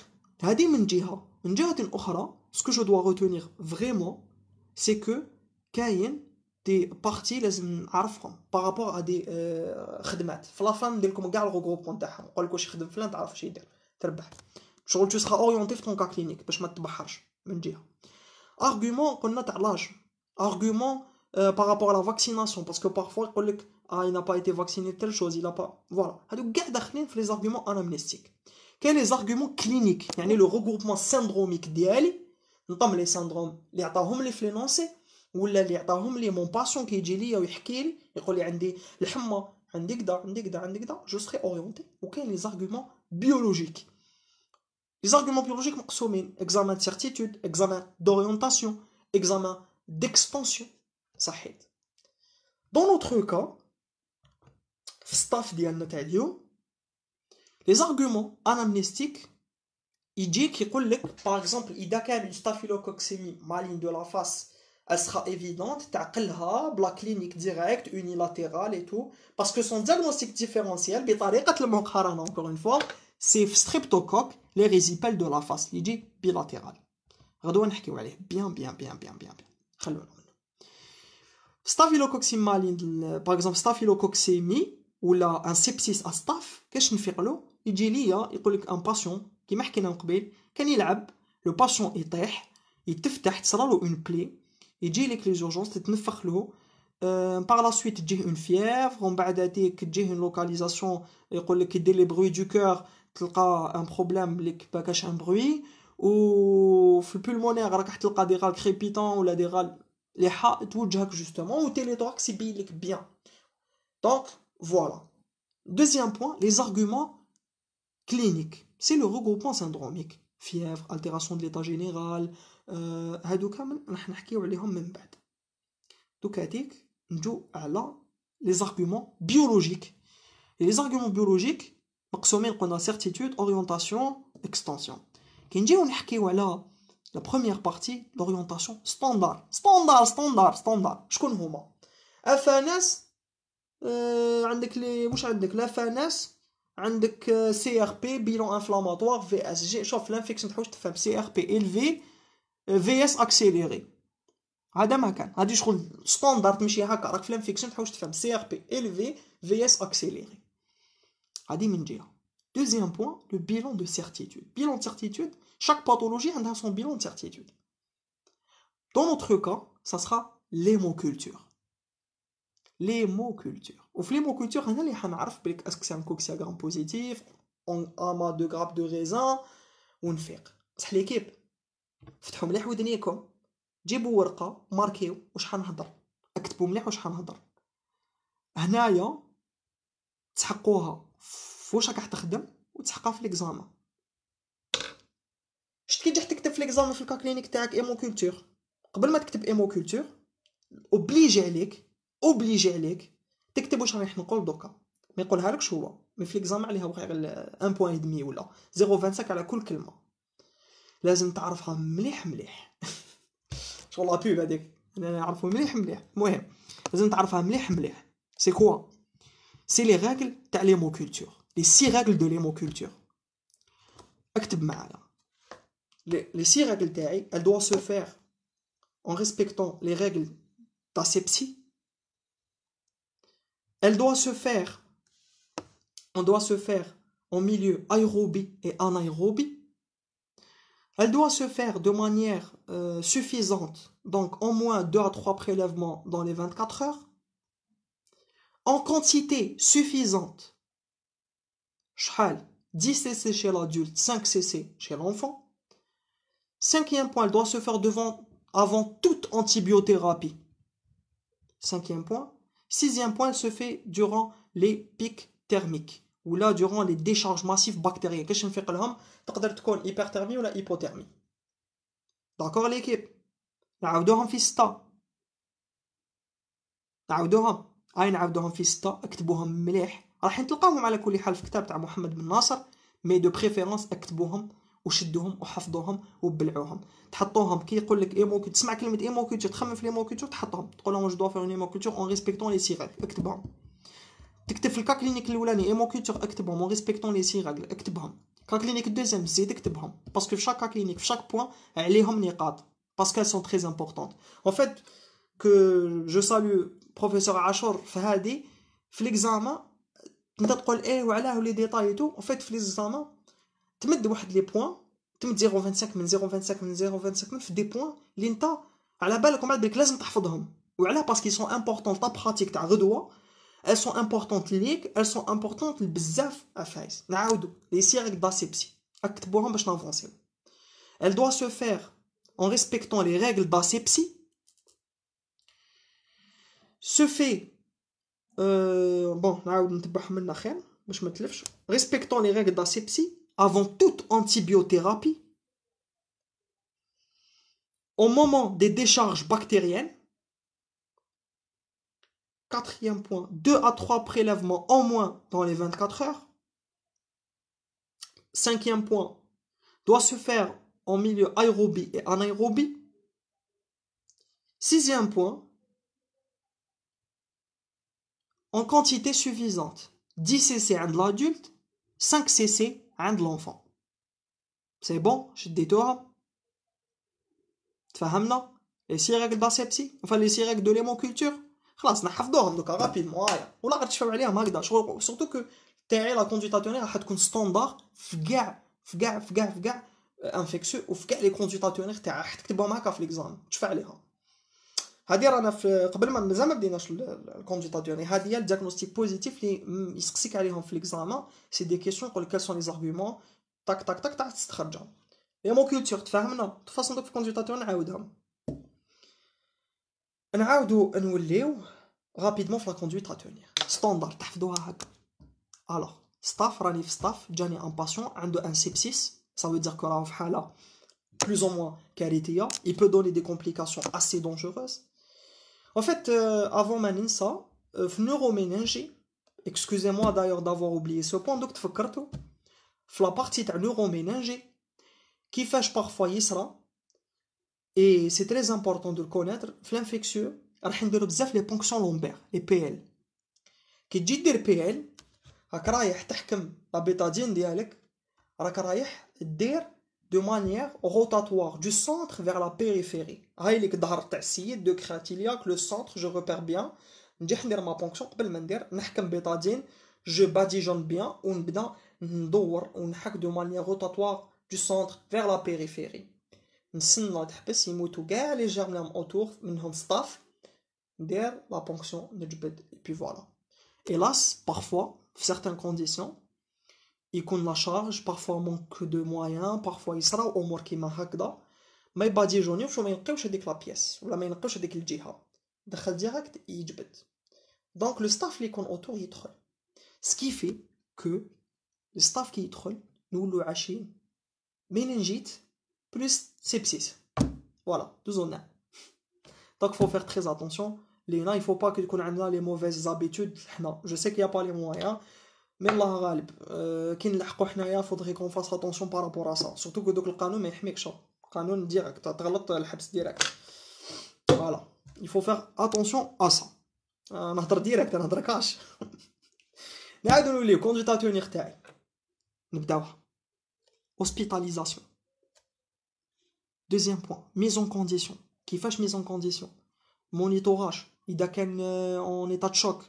هذه من جهه. من جهه اخرى سكو جو دوا روتونير فريمون سي كو كاين دي بارتي لازم نعرفهم بارابور ا دي خدمات. في لافان ندير لكم كاع الغروبون تاعهم، نقول لك واش يخدم فلان تعرف واش يدير تربح. شغل تو سخا اورينتي في طون كلينيك باش ما تبحرش من جهه. ارغومون قلنا تاع لاج، ارغومون par rapport à la vaccination, parce que parfois يقول لك il n'a pas été vacciné telle chose, il a pas voilà هادو كاع داخلين في les arguments anamnéstiques. كاين les arguments cliniques يعني le regroupement syndromique ديالي نطم لي syndromes اللي عطاهم لي في لينونسي ولا اللي عطاهم لي مون باسيون كيجي ليا ويحكي لي يقول لي عندي الحمى عندي كذا عندي كذا عندي كذا جو سري اورينتي. وكاين les arguments biologiques. Les arguments biologiques مقسومين examen de certitude, examen d'orientation, examen d'extension. صحيت. Dans notre cas, في الستاف ديالنا تاع اليوم les arguments anamnéstiques يجيك يقول لك par exemple إذا كان une staphylocockémie maligne de la face elle sera évidente تعقلها بلا clinique direct unilatérale et tout parce que son diagnostic différentiel بطريقة المقارنة encore une fois c'est streptocoque les résipelles de la face اللي يجي bilatéral. غدوة نحكيو عليه bien خلونا منه. ستافيلوكوكسيمي مالين باغ اكزومبل ستافيلوكوكسيمي ولا ان سيبسيس استاف كاش نفيقلو يجي ليا يقول لك ان باسيون كيما حكينا من قبل كان يلعب لو باسيون يطيح يتفتح تصرالو اون بلي يجي لك لي زورجونس تتنفخ له باغ لا سويت تجيه اون فيير ومن بعد هذيك تجيه اون لوكاليزاسيون يقول لك يدير لي بروي دو كور تلقى ان بروبليم اللي باكاش ان بروي وفي البولمونير راك تلقى دي غال كريبيتون ولا دي غال les ha توجهك justement ou téléthorax يبين bien. Donc voilà. Deuxième point, les arguments cliniques. C'est le regroupement syndromique. Fièvre, altération de l'état général. هادو كامل راح نحكيو عليهم من بعد. دوك هاديك نجو على les arguments biologiques. Et les arguments biologiques مقسومين قلنا certitude, orientation, extension. كي نجيو نحكيو على la première partie, l'orientation standard. شكون هما؟ افاناس عندك لي واش عندك لافاناس عندك سي ار بي بيلون انفلاماتوار في اس جي. شوف الانفيكسيون تحوس تفهم سي ار بي الفي في اس اكسيليري هذا ما كان هادي شغل ستاندرد تمشي هكا راك في الانفيكسيون تحوس تفهم سي ار بي الفي في اس اكسيليري هادي من جهه. Deuxième point, le bilan de certitude. Bilan de certitude, chaque pathologie a son bilan de certitude. Dans notre cas, ça sera l'hémoculture. L'hémoculture. Au l'hémoculture, on va savoir est-ce que c'est un cocciagramme positif, un amas de grappes de raisin, ou une fique. C'est l'équipe. فتحوا مليح ودنيكم جيبوا ورقة ماركيو واش حنهضر اكتبوا مليح واش حنهضر هنايا تحقوها فواش راك تخدم وتحقها في ليكزامان. شفت كي تجي تكتب في ليكزامان في الكا كلينيك تاعك ايموكولتور قبل ما تكتب ايموكولتور اوبليجي عليك تكتب واش راح نقول دوكا ما يقولها لكش هو مي في ليكزامان عليها واقع غير 1.5 ولا 0.25 على كل كلمه لازم تعرفها مليح شغل لا بوب هذيك نعرفو مليح المهم لازم تعرفها مليح سي كوا سي لي ريغل تاع ليموكولتور les 6 règles de l'hémoculture. اكتب معايا les 6 règles تاعي elles doivent se faire en respectant les règles d'asepsie. Elles doivent se faire on doit se faire en milieu aérobie et anaérobie. Elles doivent se faire de manière suffisante, donc en moins 2 à 3 prélèvements dans les 24 heures, en quantité suffisante. 10 cc chez l'adulte, 5 cc chez l'enfant. 5e point, elle doit se faire avant toute antibiothérapie. 5e point. 6e point, elle se fait durant les pics thermiques. Ou là, durant les décharges massives bactériennes. Qu'est-ce que je fais comme تقدر تكون hyperthermie ou la hypothermie. D'accord l'équipe. نعاودوهم في 6. نعاودوهم في 6. اكتبوهم مليح. راح تلقاوهم على كل حال في الكتاب تاع محمد بن ناصر مي دو بريفيرونس اكتبوهم وشدوهم وحفظوهم وبلعوهم تحطوهم كي يقول لك ايموكولتور تسمع كلمه ايموكولتور تخمم في الايموكولتور تحطهم تقول لهم واش دو فير ايموكولتور اون ريسبكتون لي سيغل اكتبهم تكتب في الكا كلينيك الاولاني ايموكولتور اكتبهم اون ريسبكتون لي سيغل اكتبهم كا كلينيك الدوزيام زيد اكتبهم باسكو في شاك كلينيك في شاك بوين عليهم نقاط باسكو سون تري امبورطونت ان فيت كو جو سالو بروفيسور عاشور في هذه في ليكزامان انت تقول ايه وعلاه لي ديتاي تو ان فيت في ليزامان تمد واحد لي بوين تمد 0.25 من 0.25 في دي بوين اللي انت على بالك ومع بالك لازم تحفظهم وعلاه باسكو sont importantes ta pratique تاع غدوه. Elles sont importantes ليك, elles sont importantes لبزاف عفايس. نعاودو لي سيغ d'asepsie اكتبوهم باش نافونسيو. Elle doit se faire en respectant les règles d'asepsie. Se fait bon نعاود نتبعهم من الاخر باش ما تلفش. Respectant les règles d'asepsie avant toute antibiothérapie au moment des décharges bactériennes. Quatrième point, 2 à 3 prélèvements en moins dans les 24 heures. Cinquième point, doit se faire en milieu aérobie et anaérobie. Sixième point, en quantité suffisante. 10 cc عند l'adulte, 5 cc عند l'enfant. C'est bon, شديتوها. تفهمنا les 6 règles d'asepsie, enfin les 6 règles de l'hémoculture. خلاص نحفظوهم دوكا رابيدمون هايا ولا غير تشفاو عليهم هكذا شغل سورتو كو تاعي لا كونسلطاسيون راح تكون ستاندار في كاع انفيكسيو وفي كاع لي كونسلطاسيون تاعها راح تكتبهم هكا في ليكزام تشفى عليها. هادي رانا في قبل ما مازال ما بديناش الكونسلطاسيون هادي هي الدياغنوستيك بوزيتيف اللي يسقسيك عليهم في ليكزام. سي دي كيسيون يقول لك كال سون لي زارغومون تاك تاك تاك تاع تستخرجهم. هيموكولتور تفهمنا فاصون دوك في الكونسلطاسيون نعاودهم نعاودو نوليو رابيدمون في لا كوندويت ا تونير ستاندار تحفظوها هكا. الوغ ستاف راني في ستاف جاني ان باسيون عنده ان سيبسيس ça veut dire que راهو في حاله plus ou moins كارثيه. il peut donner des complications assez dangereuses. En fait avant ما ننسى في نيورومينينجي excusez-moi d'ailleurs d'avoir oublié ce point دوك تفكرتو في لا بارتي تاع نيورومينينجي كيفاش parfois يصرى. Et c'est très important de le connaître. في l'infectieux راح نديرو بزاف لي بونكسيون لومبير لي بي ال. كي تجي دير بي ال راك رايح تحكم لا بيتادين ديالك راك رايح دير دو مانيير روتاتوار دو سونتر فيغ لا بيريفيري. هاي ليك الظهر تاع السيد دو كراتيلياك لو سونتر جو ريبير بيان. نجي ندير ما بونكسيون قبل ما ندير نحكم بيتادين جو باديجون بيان ونبدا ندور ونحك دو مانيير روتاتوار دو سونتر فيغ لا بيريفيري. نسنى تحبس يموتوا كاع لي جيرم لهم اوتور منهم ستاف ندير لا بونكسيون نجبد بي فوالا. hélas parfois في certaines conditions يكون لا شارج parfois manque de moyens parfois يصراو امور كيما هكذا ما يباديجونيوش وما ينقيوش هذيك لا بياس ولا ما ينقيوش هذيك الجهه دخل ديريكت يجبد. دونك لو ستاف اللي يكون اوتور يدخل سكي في كو لو ستاف كي يدخل نولو عايشين مينينجيت plus sepsis. Voilà, deux zones. Donc il faut faire très attention. Il ne faut pas que nous ayons les mauvaises habitudes. Je sais qu'il n'y a pas les moyens, mais Allah غالب. كي نلحقوا حنايا faudrait qu'on fasse attention par rapport à ça. Surtout que دوك القانون ما يحميكش. قانون ديريكت تغلط الحبس ديريكت. Voilà, il faut faire attention à ça. نهضر ديريكت انا نهضركاش. نعاودو نوليو كونديتاتونير تاعي. نبداوها. Hospitalisation. Deuxième point, mise en condition. كيفاش mise en condition? Monitorage. إذا كان en état de choc,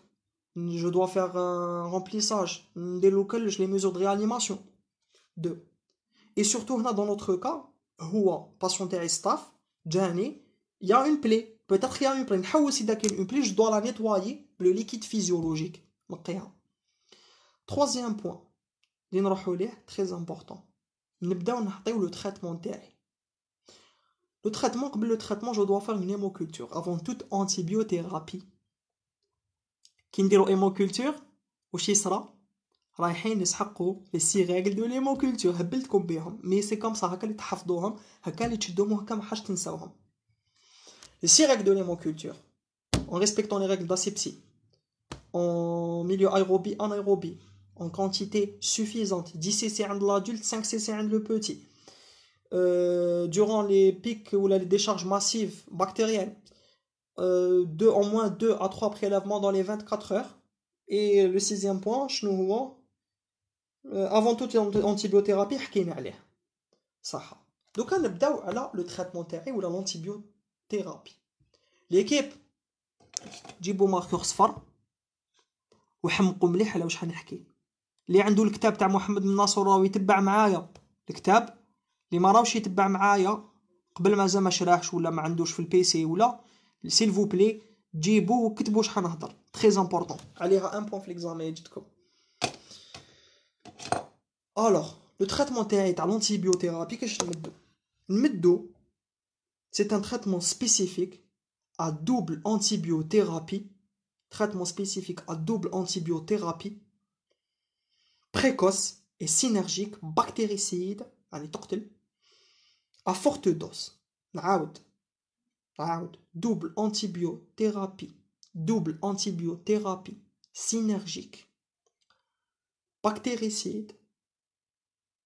je dois faire un remplissage. Délocaliser les mesures de réanimation. 2. Et surtout, dans notre cas, هو patient تاعي staff, جاني, il y a une plaie. Peut-être il y a une plaie. نحوس إذا كان une plaie, je dois la nettoyer le liquide physiologique. نقيها. Troisième point, اللي نروحو ليه très important. نبداو نعطيو le traitement تاعي. Le traitement, قبل le traitement, je dois faire une hémoculture avant toute antibiothérapie. كي نديرو hémoculture واش يصرى رايحين نسحقوا les 6 règles de l'hémoculture هبلتكم بهم مي سي كوم سا هكا اللي تحفظوهم هكا اللي تشدوهم هكا ما حاش تنساوهم. Les 6 règles de l'hémoculture en respectant les règles d'asepsie en milieu aérobie anaérobie en quantité suffisante 10 cc عند l'adulte 5 cc عند le petit. Durant les pics ou les décharges massives bactériennes, en moins 2 à 3 prélèvements dans les 24 heures. Et le 6e point, avant toute antibiothérapie, حكينا عليه. صح. Donc نبداو على le traitement تاعي ولا l'antibiothérapie. L'équipe جيبوا ماركور صفر وحمقوا مليح على واش حنحكي. اللي عنده الكتاب تاع محمد بن ناصر راهو يتبع معايا الكتاب اللي ما راوش يتبع معايا قبل ما زعما شراحش ولا ما عندوش في البيسي ولا سيل فو بلي جيبوا وكتبوا شحال نهضر très important عليها 1 point في l'examen يجدكم. alors le traitement تاعي تاع l'antibiothérapie كيفاش نمدو c'est un traitement spécifique à double antibiothérapie, traitement spécifique à double antibiothérapie précoce et synergique bactéricide يعني تقتل à forte dose. نعاود double antibiothérapie synergique bactéricide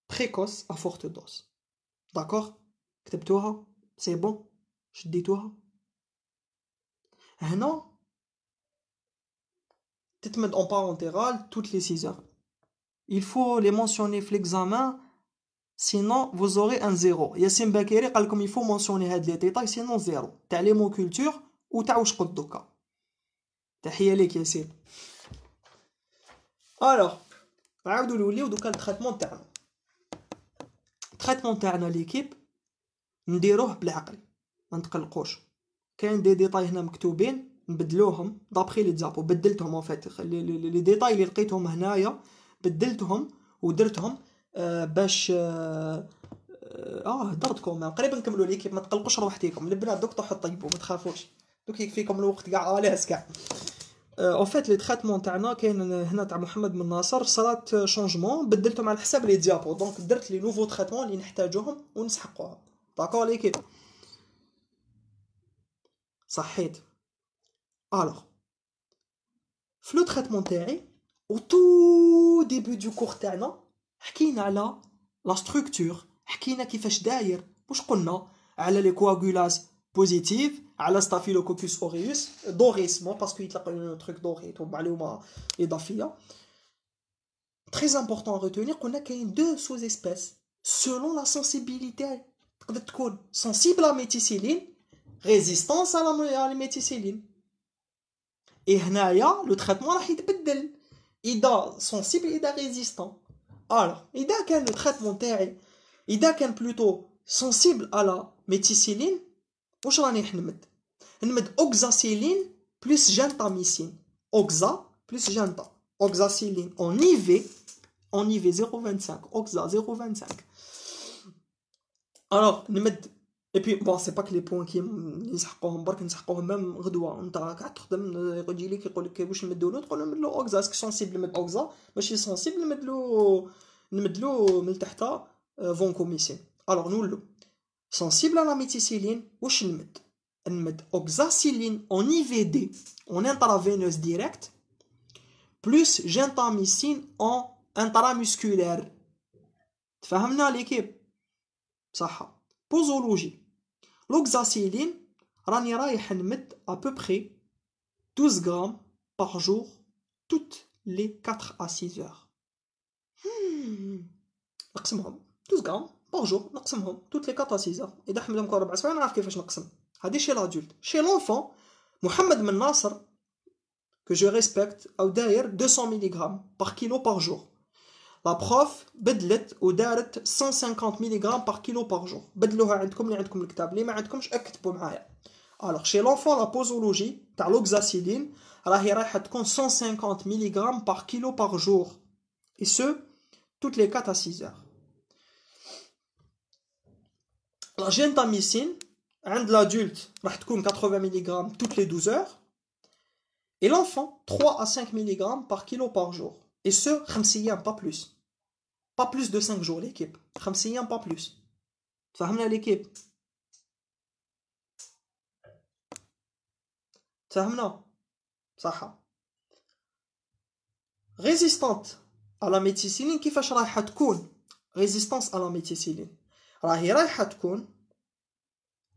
précoce à forte dose. d'accord كتبتوها c'est bon شديتوها. هنا تتمد en parentéral toutes les 6 heures. il faut les mentionner في l'examen sinon vous aurez un 0. Yassine Bakeri قال لكم il faut mentionner هاد les détails sinon 0 تاع les mots culture و تاع واش قلت دوكا. تحية ليك ياسين. alors نعاودو نوليو دوكا التريتمون تاعنا. التريتمون تاعنا ليكيب نديروه بالعقل ما نتقلقوش. كاين دي ديتاي هنا مكتوبين نبدلوهم دابخي لي تزابو بدلتهم en fait لي ديتاي اللي لقيتهم هنايا بدلتهم ودرتهم باش هدرتكم قريبا نكملوا ليكيب ما تقلقوش روحتيكم البنات دوك طيحوا طيبوا ما تخافوش دوك يكفيكم الوقت كاع لاس كاع. en fait لي تريتمون تاعنا كاين هنا تاع محمد بن ناصر صرات شونجمون بدلتهم على حساب لي ديابو دونك درت لي نوفو تريتمون اللي نحتاجوهم ونسحقوها. داكور ليكيب صحيت. alors في لو تريتمون تاعي au tout début du cours تاعنا حكينا على لا ستركتور حكينا كيفاش داير واش قلنا على لي كواغولاز بوزيتيف على ستافيلوكوكوس اوريوس دوريس مو باسكو يطلق لنا تروك دوري تو معلومه اضافيه très important à retenir قلنا كاين دو سوز اسبيس selon la sensibilité تقدر تكون sensible à méticilline résistance à la méticilline et هنايا لو تريتمون راح يتبدل إذا sensible إذا résistant. alors إذا كان لو تريتمون تاعي إذا كان بلوتو sensible à la méticilline واش راني نمد اوكزاسيلين بلس جانتاميسين اوكزا بلس جانتا اوكزاسيلين en IV 0.25 اوكزا 0.25. alors نمد et puis bon c'est pas que les points qui نسحقوهم برك نسحقوهم ميم غدوه نتا كاع تخدم يجي لك يقول لك واش نمدو له تقول له نمد له اوكزا اسكو سونسيبل نمد اوكزا ماشي سونسيبل نمد له من تحت فونكوميسين. alors نولو sensible à la méticilline واش نمد oxacilline en IVD en intraveineuse directe plus gentamicine en intramusculaire. تفهمنا ليكيب صح. posologie l'oxacilline راني رايح نمد à peu près 12 grammes par jour toutes les 4 à 6 heures. نقسمهم 12 grammes par jour نقسمهم toutes les 4 à 6 heures. إذا حملهم 4 سوايع نعرف كيفاش نقسم. هذه chez l'adulte. chez l'enfant محمد بن ناصر que je respecte أو داير 200 mg par kilo par jour. la prof بدلت ودارت 150 mg par kilo par jour. بدلوها عندكم اللي عندكم الكتاب اللي ما عندكمش اكتبوا معايا. alors chez l'enfant la posologie تاع l'oxacilline راهي رايحه تكون 150 mg par kilo par jour et ce toutes les 4 à 6 heures. la gentamicine عند l'adulte راح تكون 80 mg toutes les 12 heures et l'enfant 3 à 5 mg par kilo par jour et ce 5 ايام pas plus de 5 jours l'équipe 5 ايام pas plus. تفهمنا l'équipe تفهمنا صح. résistante à la méticilline كيفاش رايحه تكون résistance à la méticilline راهي رايحه تكون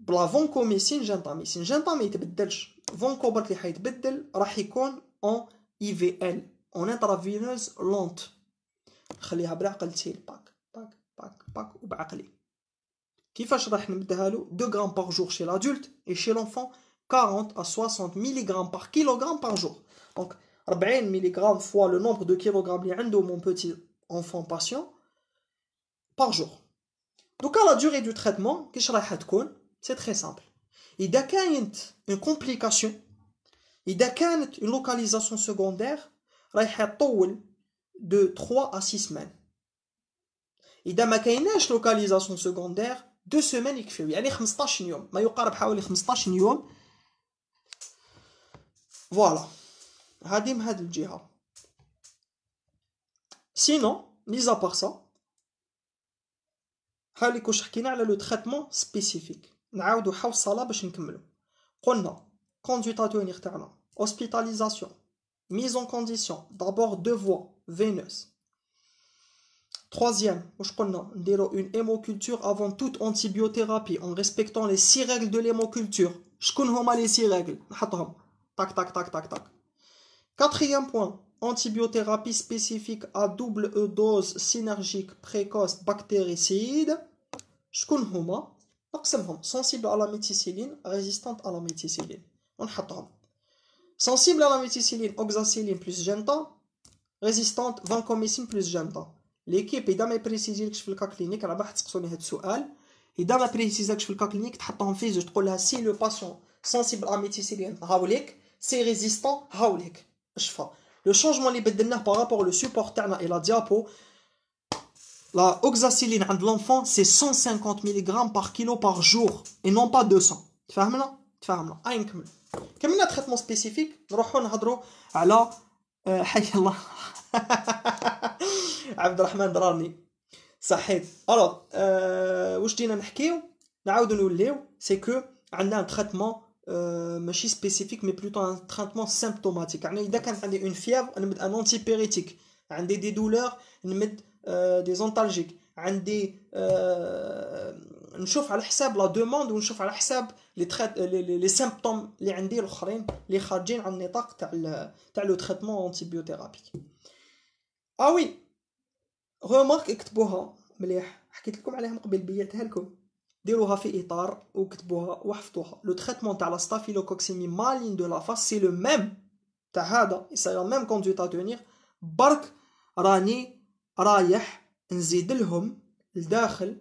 بلا فونكوميسين جانتاميسين. جانتامي يتبدلش فونكو برك اللي حيتبدل راح يكون اون IVL اون انترافينوز لونت. خليها بالعقل تسيل باك باك باك باك وبعقلي. كيفاش راح نمدها له 2 grammes par jour chez l'adulte et chez l'enfant 40 à 60 mg par kilogramme par jour. donc 40 mg fois le nombre de kilogrammes اللي عنده mon petit enfant patient par jour. donc à la durée du traitement كيش رايحه تكون c'est très simple. إذا كانت une complication إذا كانت une localisation secondaire رايحة تطول de 3 à 6 semaines. إذا ما كايناش localisation secondaire 2 semaines يكفيو، يعني 15 يوم، ما يقارب حوالي 15 يوم. فوالا هادي من هاد الجهة. سينو ميزا بار سا هاوليك واش حكينا على لو تريتمون سبيسيفيك. نعاودو حوصلة باش نكملو. قلنا conduite à tenir تاعنا hospitalisation, mise en condition, d'abord 2 voies veineuses. Troisième, واش قلنا نديرو une hémoculture avant toute antibiothérapie en respectant les 6 règles de l'hémoculture. شكون هما les 6 règles؟ نحطهم tac tac tac tac tac. Quatrième point, antibiothérapie spécifique à double E dose synergique précoce bactéricide. شكون هما؟ نقسمهم sensible à la méticilline, résistante à la méticilline. ونحطهم sensible à la méticilline oxacilline plus genta, résistante vancomycine plus genta. ليكيب اذا ما يبريسيزيلكش في الكا كلينيك، راه باح تسقسوني هذا السؤال، اذا ما بريسيزاكش في الكا كلينيك تحطهم في زوج، تقول لها سي لو باسيون سنسيبل ا ميتيسيلين هاوليك، سي ريزيستون هاوليك الشفا. لو شونجمون اللي بدلناه بارابور لو سيبور تاعنا الى ديابو، لا اوكزاسيلين عند لونفون سي 150 ملغ بار كيلو بار جور اي نون با 200. تفهمنا اي نكمل. كملنا تريتمون سبيسيفيك، نروحو نهضروا على حي الله عبد الرحمن درارني صحيت. الوغ واش جينا نحكيو، نعاودو نوليو سي كو عندنا ان تريتمون ماشي سبيسيفيك مي بلوتو ان تريتمون سيمبتوماتيك. يعني اذا كان عندي اون فيevre نمد ان انتي بيريتيك، عندي دي دولور نمد دي زونتالجيك، عندي نشوف على حساب لا دوموند ونشوف على حساب لي سيمبتوم اللي عندي الاخرين اللي خارجين عن النطاق تاع لو تريتمون انتيبيوثيرابي. وي رومارك اكتبوها مليح، حكيت لكم عليها من قبل، بيعتها لكم، ديروها في اطار وكتبوها وحفظوها. لو تريتمون تاع لا ستافيلوكوكسيمي مالين دو لا فاس سي لو ميم تاع هذا، سي لا ميم كوندويت ا تونير، برك راني رايح نزيد لهم لداخل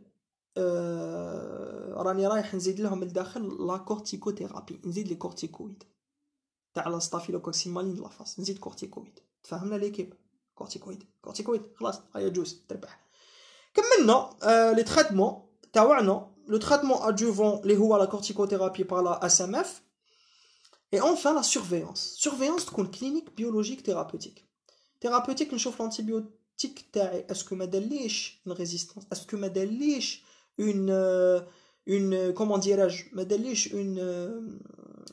راني رايح نزيد لهم لداخل لا كورتيكوثيرابي، نزيد لي كورتيكويد تاع لا ستافيلوكوكسيمي مالين دو لا فاس، نزيد كورتيكويد. تفهمنا ليكيب؟ كورتيكويد خلاص هيا جوز تربح. كملنا لي تريتمون تاعنا. لو تريتمون ادجوفون اللي هو لا كورتيكوثيرابي بار لا اس ام اف، اي انفان لا سورفيونس تكون كلينيك بيولوجيك ثيرابوتيك. نشوف لانتيبيوتيك تاعي اسكو ما دارليش اون ريزيستانس، اسكو ما دارليش اون كومون ديراج، ما دارليش اون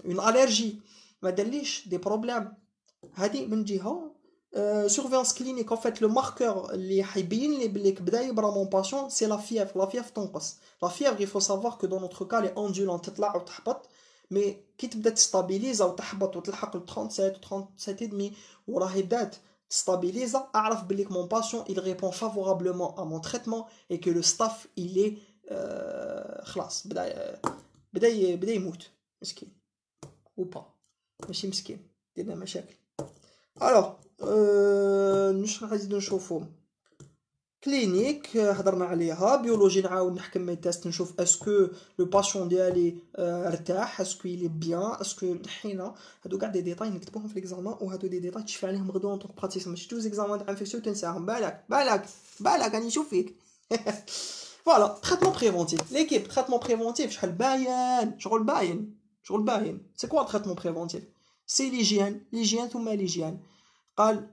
الرجي، ما دارليش دي بروبليم. هذه من جهه surveillance clinique. En fait le marqueur اللي حيبين لي بلي بدا يبرا مون باسيون سي لا فيèvre. لا فيèvre تنقص. لا فيèvre il faut savoir que dans notre cas les ondulants تطلع وتحبط، مي كي تبدا تستابيليزا وتحبط وتلحق ل 37 37.5 وراهي بدات تستابيليزا، اعرف بلي مون باسيون il répond favorablement à mon traitement et que le staff il est خلاص بدا يموت مسكين ou pas، ماشي مسكين ديرنا مشاكل. الوغ نش نزيدو نشوفو كلينيك هضرنا عليها، بيولوجي نعاود نحكم مي تيست نشوف اسكو لو باسيون ديالي ارتاح، اسكو يلي بيان، اسكو نحينا. هادو كاع دي ديتاي نكتبوهم في ليكزامان، وهادو دي ديتاي تشفى عليهم غدوه اون طونك براتيسيون، ماشي تو زيكزامان تاع انفيكسيون تنساهم. بالك راني نشوف فيك. فوالا تريتمون بريفونتيف. ليكيب تريتمون بريفونتيف شحال باين، شغل باين. سي كوا تريتمون بريفونتيف؟ سي l'hygiène ثم l'hygiène.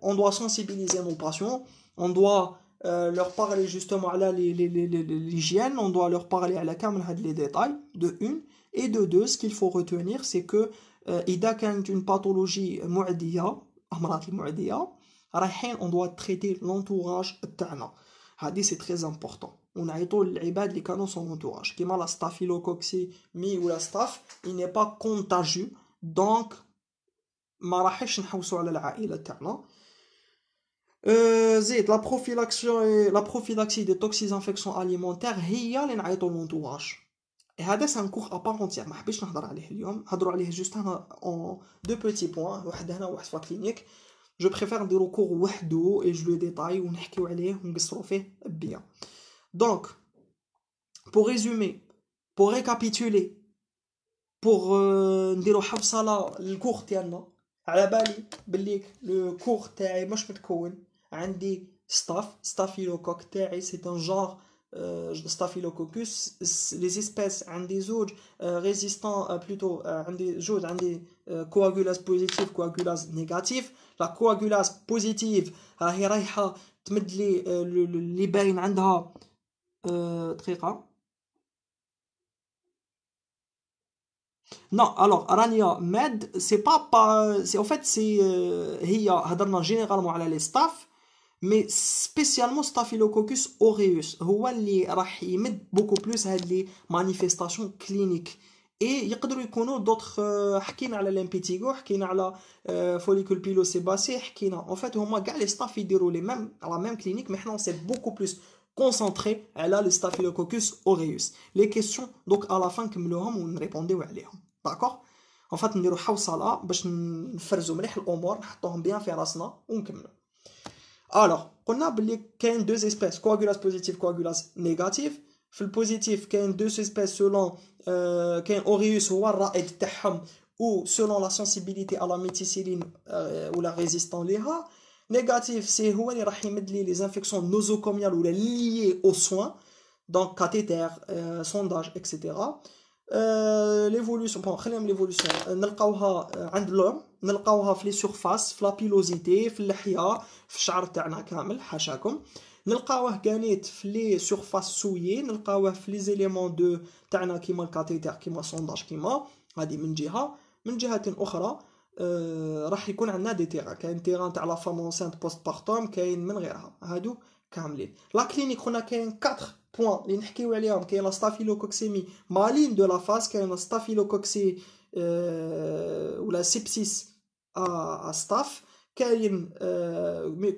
On doit sensibiliser nos patients, on doit leur parler justement à l'hygiène, on doit leur parler à la caméra les détails de une, et de deux, ce qu'il faut retenir c'est que إذا كانت une pathologie معدية، أمراض المعدية رايحين on doit traiter l'entourage تاعنا. هذه c'est très important. ونعيطوا للعباد اللي كانوا son entourage كيما لا ستافيلوكوكسيمي ولا ستاف il n'est pas contagieux donc ما راحش نحوسوا على العائله تاعنا. زيد لا بروفيلاكسي دي توكسيز انفيكسيون اليمونتير هي اللي نعيطوا لونطوراج. هذا سان كور ابارونتير ما حبيتش نهضر عليه اليوم، هضروا عليه جوست هنا اون دو بوتي بوين، واحد هنا وواحد في الكلينيك. جو بريفير نديرو كور وحدو اي جو لو ديتاي ونحكيو عليه ونقصروا فيه بيان. دونك pour résumer, pour récapituler, pour نديرو حفصله للكور تاعنا، على بالي بليك لو كور تاعي مش متكون. عندي ستافيلوكوك تاعي سي ان جونغ ستافيلوكوكوس. لي سيسبيس عندي زوج ريزيستون بلوتو، عندي جوج، عندي كواغولاس بوزيتيف كواغولاس نيجاتيف. لا كواغولاس بوزيتيف راهي رايحه تمد لي اللي باين عندها دقيقه. Non, alors Arania Med, c'est pas, c'est en fait c'est هي هضرنا جينيرالمون على لي ستاف، مي سبيسيالمون ستافيلوكوكوس اوريوس هو اللي راح يمد بوكو بلوس هاد لي مانيفيستاسيون كلينيك. اي يقدروا يكونوا دوطخ. حكينا على لامبيتيغو، حكينا على فوليكول بيلو سيباسي، حكينا اون فيت هما كاع لي ستاف يديروا لي ميم لا ميم كلينيك، مي حنا سي بوكو بلوس كونسونطري على لي ستافيلوكوكوس اوريوس. لي كيسيون دوك على فان نكملوهم ونريبونديو عليهم. داكوغ ان فات نديرو حوصله باش نفرزو مليح الامور، نحطوهم بيان في راسنا ونكملو. الوغ قلنا بلي كاين دو اسبيس كواغولاس بوزيتيف كواغولاس نيجاتيف. في البوزيتيف كاين دو اسبيس سولون كاين اوريوس هو الرائد تاعهم، او سولون لا سنسيبيليتي على ميتيسيلين ولا ريزيستون ليها. نيجاتيف سي هو اللي راح يمد لي لي زانفيكسيون نوزوكوميال ولا ليي او سوان، دونك كاتيتير سونداج اكسيتيرا. ليفولوسيون بون خلينا من ليفولوسيون نلقاوها عند لوم، نلقاوها في لي سورفاس، في لابيلوزيتي، في اللحيه، في الشعر تاعنا كامل حاشاكم. نلقاوه كانيت في لي سورفاس سويي، نلقاوه في لي زيليمون دو تاعنا كيما الكاتيتير كيما سونداج كيما هذه من جهه. من جهه اخرى راح يكون عندنا دي تيران، كاين تيران تاع لا فام اونسانت بوست بارتوم، كاين من غيرها هادو كاملين. لا كلينيك قلنا كاين 4 بوان اللي نحكيو عليهم. كاين لا ستافيلوكوكسيمي مالين دو لا فاس، كاين ستافيلوكوكسي ولا سيبسيس ا ستاف، كاين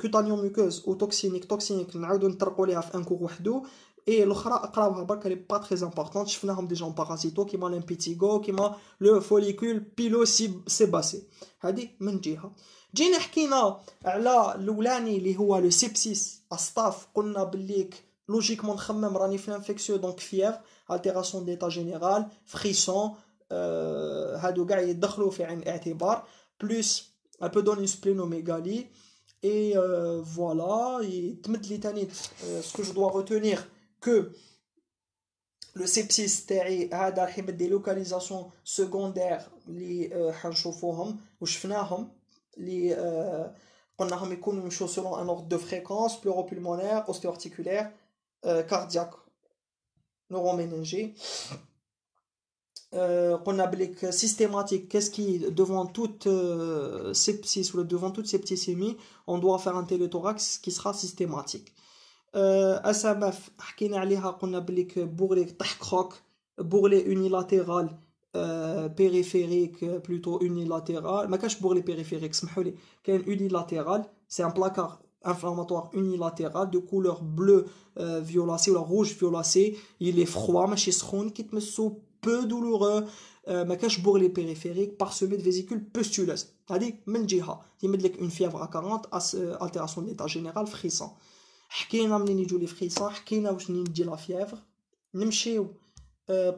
كوتانيوم ميكوز او توكسينيك نعاودو نطرقوا ليها في ان كور وحدو. اي الاخرى اقراوها برك لي با تري امبورطون، شفناهم ديجا بارازيتو كيما لامبيتيغو كيما لو فوليكول بيلو سيباسي. هذه من جهه. جينا حكينا على الاولاني اللي هو لو سيبسيس ستاف، قلنا بليك لوجيكمون نخمم راني في لانفيكسيو دونك فيير التيراسيون ديتا جينيرال فريسون، هادو كاع يدخلوا في عين الاعتبار، بلوس un peu donner une splénomégalie. Et voilà, et ce que je dois retenir que le sepsis تاعي هذا راح يمد دي لوكاليزاسيون سكوندير اللي حنشوفوهم وشفناهم، اللي قلناهم يكونوا يمشوا selon un ordre de fréquence pleuropulmonaire, ostéo-articulaire, cardiaque, neuroméningé. قلنا بليك systématique, qu'est-ce qui devant toute sepsis ou devant toute septicémie on doit faire un téléthorax qui sera systématique. SMF حكينا عليها، قلنا بليك بوغلي طحكروك، بوغلي unilatéral périphérique plutôt unilatéral، ما كاش بوغلي périphérique سمحوا لي، كاين unilatéral c'est un placard inflammatoire unilatéral de couleur bleu violacé ou rouge violacé. Il est froid ماشي سخون كي تمسو، peu douloureux، ما كاش بوغلي périphérique parsemé de vésicules pustuleuses. هذه من جهه يمد لك une fièvre à 40 altération de l'état général frisson. حكينا منين يجوا لي فريسون، حكينا واش منين تجي لا فيèvre. نمشيو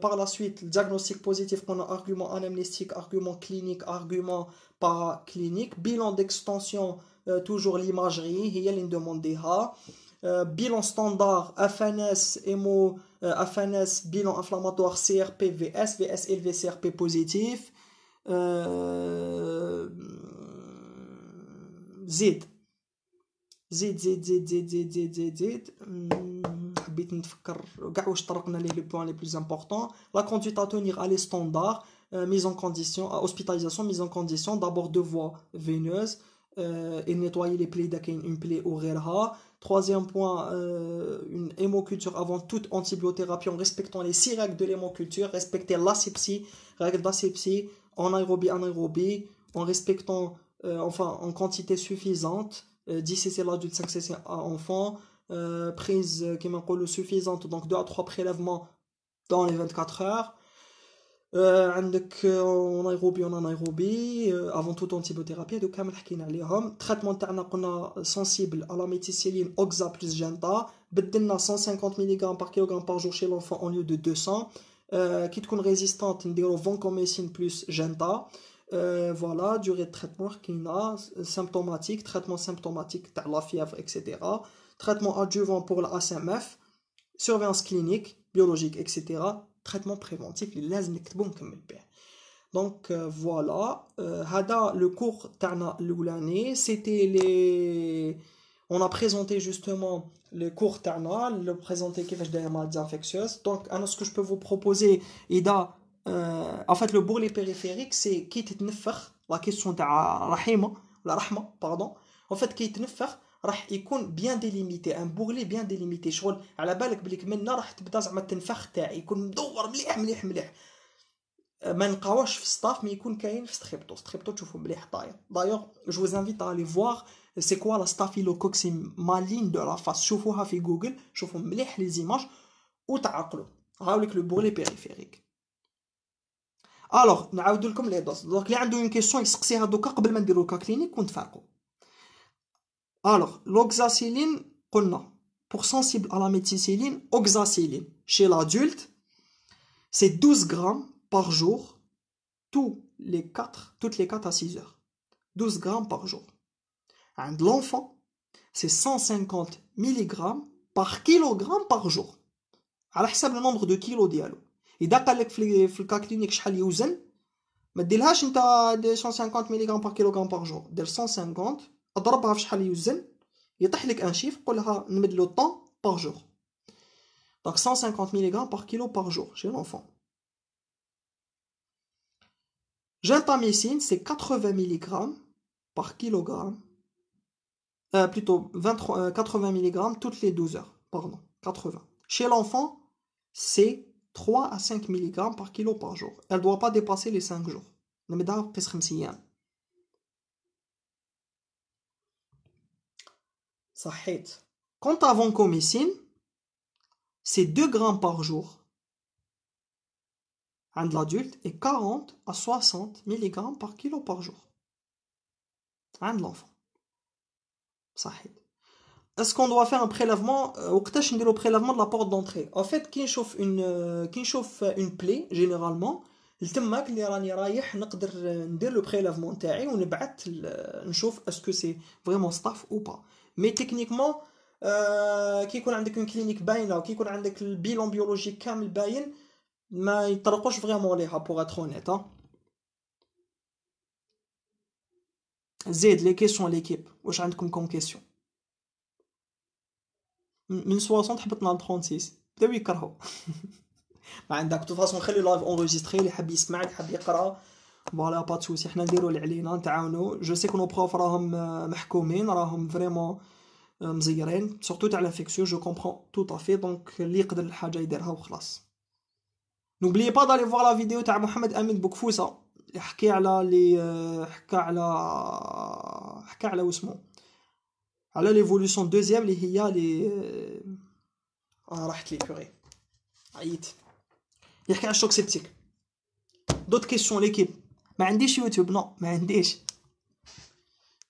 par la suite le diagnostic positif qu'on a argument anamnestique, argument clinique, argument paraclinique, bilan d'extension toujours l'imagerie هي اللي ندومونديها. bilan standard FNS hémo FNS bilan inflammatoire CRP VS VS élevé CRP positif. زيد حبيت نتفكر كاع واش طرقنا ليه لي بوين لي بلوز امبورطون. لا كوندويت ا تونير على ستاندار، mise en condition hospitalisation, mise en condition d'abord de voies veineuses et nettoyer les plaies d'akine une plaie ou غيرها. Troisième point, une hémoculture avant toute antibiothérapie en respectant les 6 règles de l'hémoculture, respecter l'asepsie, règle d'asepsie en aérobie, anaérobie, en respectant enfin en quantité suffisante, 10 cc l'adulte, 5 cc à enfant, prise qui m'appelle suffisante, donc 2 à 3 prélèvements dans les 24 heures. عندك en aérobie, en anaérobie, avant toute antibiothérapie. donc كامل حكينا عليهم. traitement تاعنا قلنا sensible à la méticilline oxa plus genta، بدلنا 150 mg par kg par jour chez l'enfant au lieu de 200. كي تكون résistante نديرو vancomycin plus genta. Voilà, durée de traitement qui a symptomatique, traitement symptomatique de la fièvre, etc. Traitement adjuvant pour l'ASMF, surveillance clinique, biologique, etc. Traitement préventif, les لازم نكتبو نكمل به. Donc voilà, le cours تاعنا الأولاني, c'était les... On a présenté justement le cours تاعنا, le présenté كيفاش داير maladies infectieuses. Donc ce que je peux vous proposer, إذا en fait le bourrelet périphérique c'est كي تتنفخ, la question تاع رحيمة ولا رحمة pardon. En fait كي يتنفخ راح يكون bien délimité, un bourrelet bien délimité, شغل على بالك بليك منا راح تبدا زعما التنفخ تاعي يكون مدور مليح مليح مليح. ما نلقاوش في الستاف مي يكون كاين في ستريبتو تشوفوا مليح طاير. دايوغ جو vous invite à aller voir c'est quoi la staphylococcus maline de la face, شوفوها في جوجل, شوفوا مليح لي زيماج وتعقلوا. هاوليك لو بورلي بيريفيريك. الوغ نعاود لكم لي دوز. دونك اللي عنده اون كيسيون يسقسيها دوكا قبل ما نديرو الكا كلينيك ونتفارقوا. الوغ l'oxacilline قلنا pour sensible à la méticilline, oxacilline chez l'adulte c'est 12 grammes par jour toutes les 4 à 6 heures. 12 grammes par jour. عند l'enfant c'est 150 mg par kilogramme par jour على حساب النمبر دو كيلو ديالو. اذا قال لك في الكا كلينيك شحال يوزن ما ديرهاش انت 150 ملغ بار كيلوغرام بار جور, دير 150 اضربها في شحال يوزن يطيح لك ان شيف, قولها نمد لو طون بار جور. دونك 150 ملغ بار كيلو بار جور chez l'enfant. Gentamicine c'est 80 mg par kilogramme, plutôt 80 mg toutes les 12 heures, pardon, 80. Chez l'enfant c'est 3 à 5 mg par kilo par jour. Elle ne doit pas dépasser les 5 jours. Quant à vancomycine, c'est 2 grammes par jour عند l'adulte et 40 à 60 mg par kilo par jour عند l'enfant. صحيت. Est-ce qu'on doit faire un prélèvement وقتاش نديرو prélèvement de la porte d'entrée? En fait كي نشوف une plaie généralement لتماك اللي راني رايح نقدر ندير لو بريليفمون تاعي ونبعث نشوف اسكو سي فريمون ستاف او با. مي تكنيكمون كي يكون عندك اون كلينيك باينه وكي يكون عندك البيلون بيولوجيك كامل باين ما يطرقوش فريمون ليها بوغ اتر اونيت. زيد لي كيسيون ليكيب, واش عندكم كوم كيسيون؟ من 60 حبطنا ل 36 بداو يكرهوا. ما عندك تو فاصون نخلي لايف اونريجستري, اللي حاب يسمع اللي حاب يقرا فوالا با تسوسي, حنا نديرو اللي علينا نتعاونوا. جو سي كو نو بروف راهم محكومين, راهم فريمون مزيرين سورتو تاع لافيكسيو, جو كومبرون تو طافي. دونك اللي يقدر الحاجه يديرها وخلاص. نوبلي با دالي فوار لا فيديو تاع محمد امين بوكفوسه حكى على واسمو على ليفولوسيون دوزيام اللي هي لي راحت لي بوري عييت. يحكي على الشوك سيبتيك. دوت كيسيون ليكيب. ما عنديش يوتيوب, نو ما عنديش,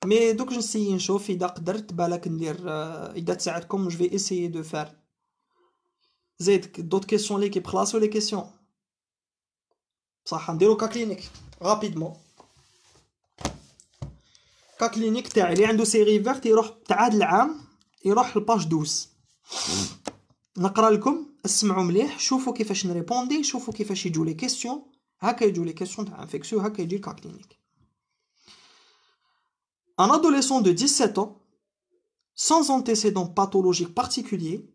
مي دوك نسيي نشوف اذا قدرت بالك ندير اذا تساعدكم جو في اسيي دو فار. زيد دوت كيسيون ليكيب خلاص لي كيسيون بصح نديرو كا كلينيك رابيدمون. كا كلينيك تاعي اللي عنده سيري فيرت يروح تاع هاد العام يروح لباج 12. نقرا لكم, اسمعوا مليح, شوفوا كيفاش نريبوندي, شوفوا كيفاش يجوا لي كيسيون. هكا يجوا لي كيسيون تاع انفيكسيو, هكا يجي الكا كلينيك. Un adolescent de 17 ans sans antécédent pathologique particulier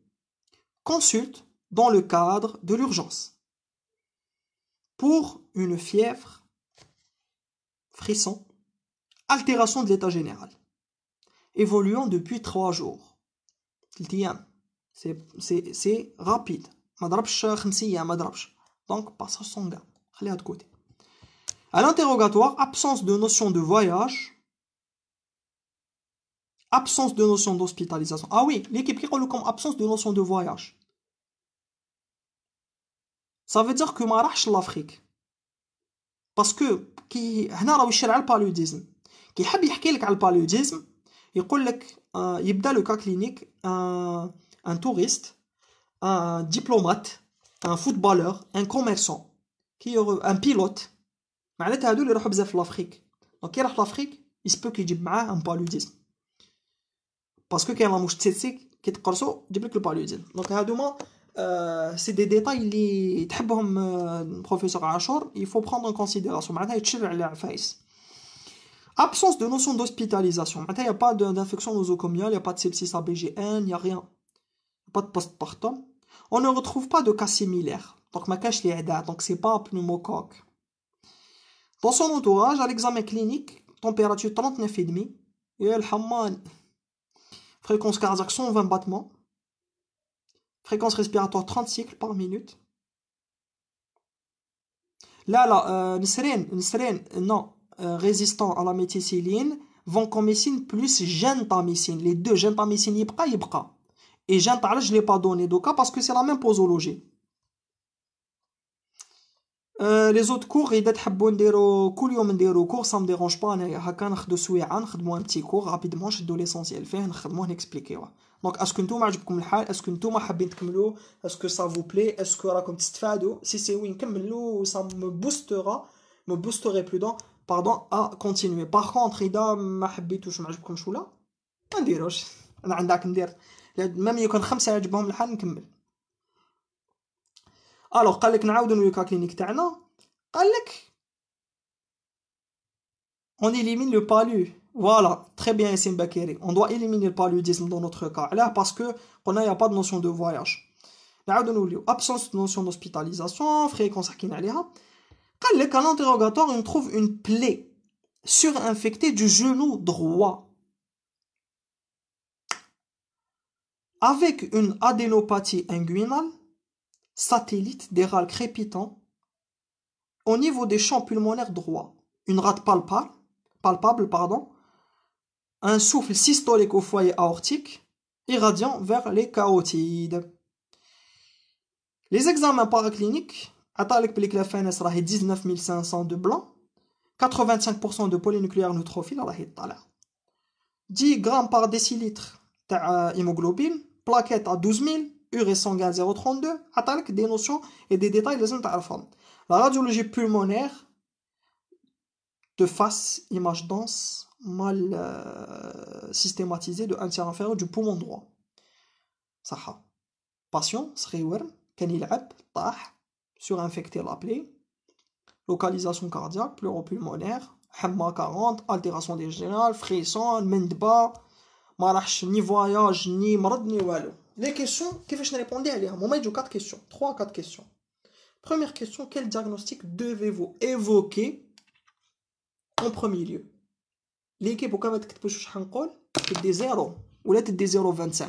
consulte dans le cadre de l'urgence pour une fièvre, frisson, altération de l'état général, évoluant depuis 3 jours. C'est rapide. ما ضربش 5 أيام, ما ضربش. Donc passage sanguin. خليها de côté. À l'interrogatoire, absence de notion de voyage, absence de notion d'hospitalisation. Ah oui, l'équipe qui reconnaît comme absence de notion de voyage. Ça veut dire que ما راحش l'Afrique. Parce que كي هنا راه يشير على البالوديزم. كي يحب يحكي لك على البالوديزم يقول لك يبدا لو كا كلينيك un touriste, un diplomate, un footballeur, un commerçant, un pilote, معناتها هادو اللي يروحوا بزاف لافريك. دونك كي يروح لافريك يسبوك يجيب معاه ان بالوديزم باسكو كاين لا موش تسيتسيك كي تقرصو تجيب لك البالوديزم. دونك هادوما سي دي ديتاي اللي تحبهم بروفيسور عاشور يفو بروندر ان كونسيديراسيون. معناتها يتشرع على عفايس. Absence de notion d'hospitalisation. Il n'y a pas d'infection nosocomiale, il n'y a pas de sepsis ABGN, il n'y a rien. Pas de postpartum. On ne retrouve pas de cas similaires. Donc, ma cache les aides, donc c'est pas un pneumocoque. Dans son entourage, à l'examen clinique, température 39,5, et le hamman, fréquence cardiaque 120 battements, fréquence respiratoire 30 cycles par minute. Là, Nisrine, non. Résistant à la méticilline, vancomycine plus gentamicine. Les deux, gentamicine yibqa. Et gental, je ne l'ai pas donné d'aucun parce que c'est la même posologie. Les autres cours, ils تحبوا نديرو كل يوم نديرو cours, ça me dérange pas. هكا ناخدو سويعه نخدمو un petit cours rapidement نشدو l'essentiel فيه نخدموه نكسبليكيوه. دونك اسكو نتوما عجبكم الحال؟ اسكو نتوما حابين تكملوا؟ اسكو ça vous plaît؟ اسكو راكم تستفادوا؟ سي سي وي نكملوا ça me boosterait plutôt pardon à continuer. Par contre اذا ما حبيتوش ما عجبكمش ولا ما نديروش. انا عندك ندير ميم يكون 5 يعجبهم الحال نكمل. الوغ قال لك نعاودو نوريو كا كلينيك تاعنا. قال لك on élimine le palu. Voilà, très bien Yassine Bakiri. On doit éliminer le paludisme dans notre cas. Là parce que on a pas de notion de voyage. نعاودو نوريو absence de notion d'hospitalisation, fréquence حكينا عليها. قال لك à l'interrogatoire on trouve une plaie surinfectée du genou droit avec une adénopathie inguinale satellite des râles crépitants au niveau des champs pulmonaires droits, une rate palpable, un souffle systolique au foyer aortique irradiant vers les carotides. Les examens paracliniques, عطالك بلي كلافانس راهي 19500 de blanc, 85% de polynucléaire neutrophile راهي طالع, 10 grammes par décilitre تاع hémoglobine, plaquette à 12000, urée sanguin 0,32. عطالك des notions et des détails لازم تعرفهم. La radiologie pulmonaire de face, image dense, mal systématisée de un tiers inférieur du poumon droit. صحة. Patient صغير كان يلعب طاح surinfecté la plaie, localisation cardiaque, pleuropulmonaire, حمى 40, altération des générales, frisson, مندبة, ما راحش ni voyage ni مرض ni والو. Les questions كيفاش نريبوندي عليهم؟ هما يجوا 4 questions, 3-4 questions. Première question, quel diagnostic devez-vous évoquer en premier lieu? L'équipe وكما تكتبوش واش حنقول تدي 0 ولا تدي 0.25.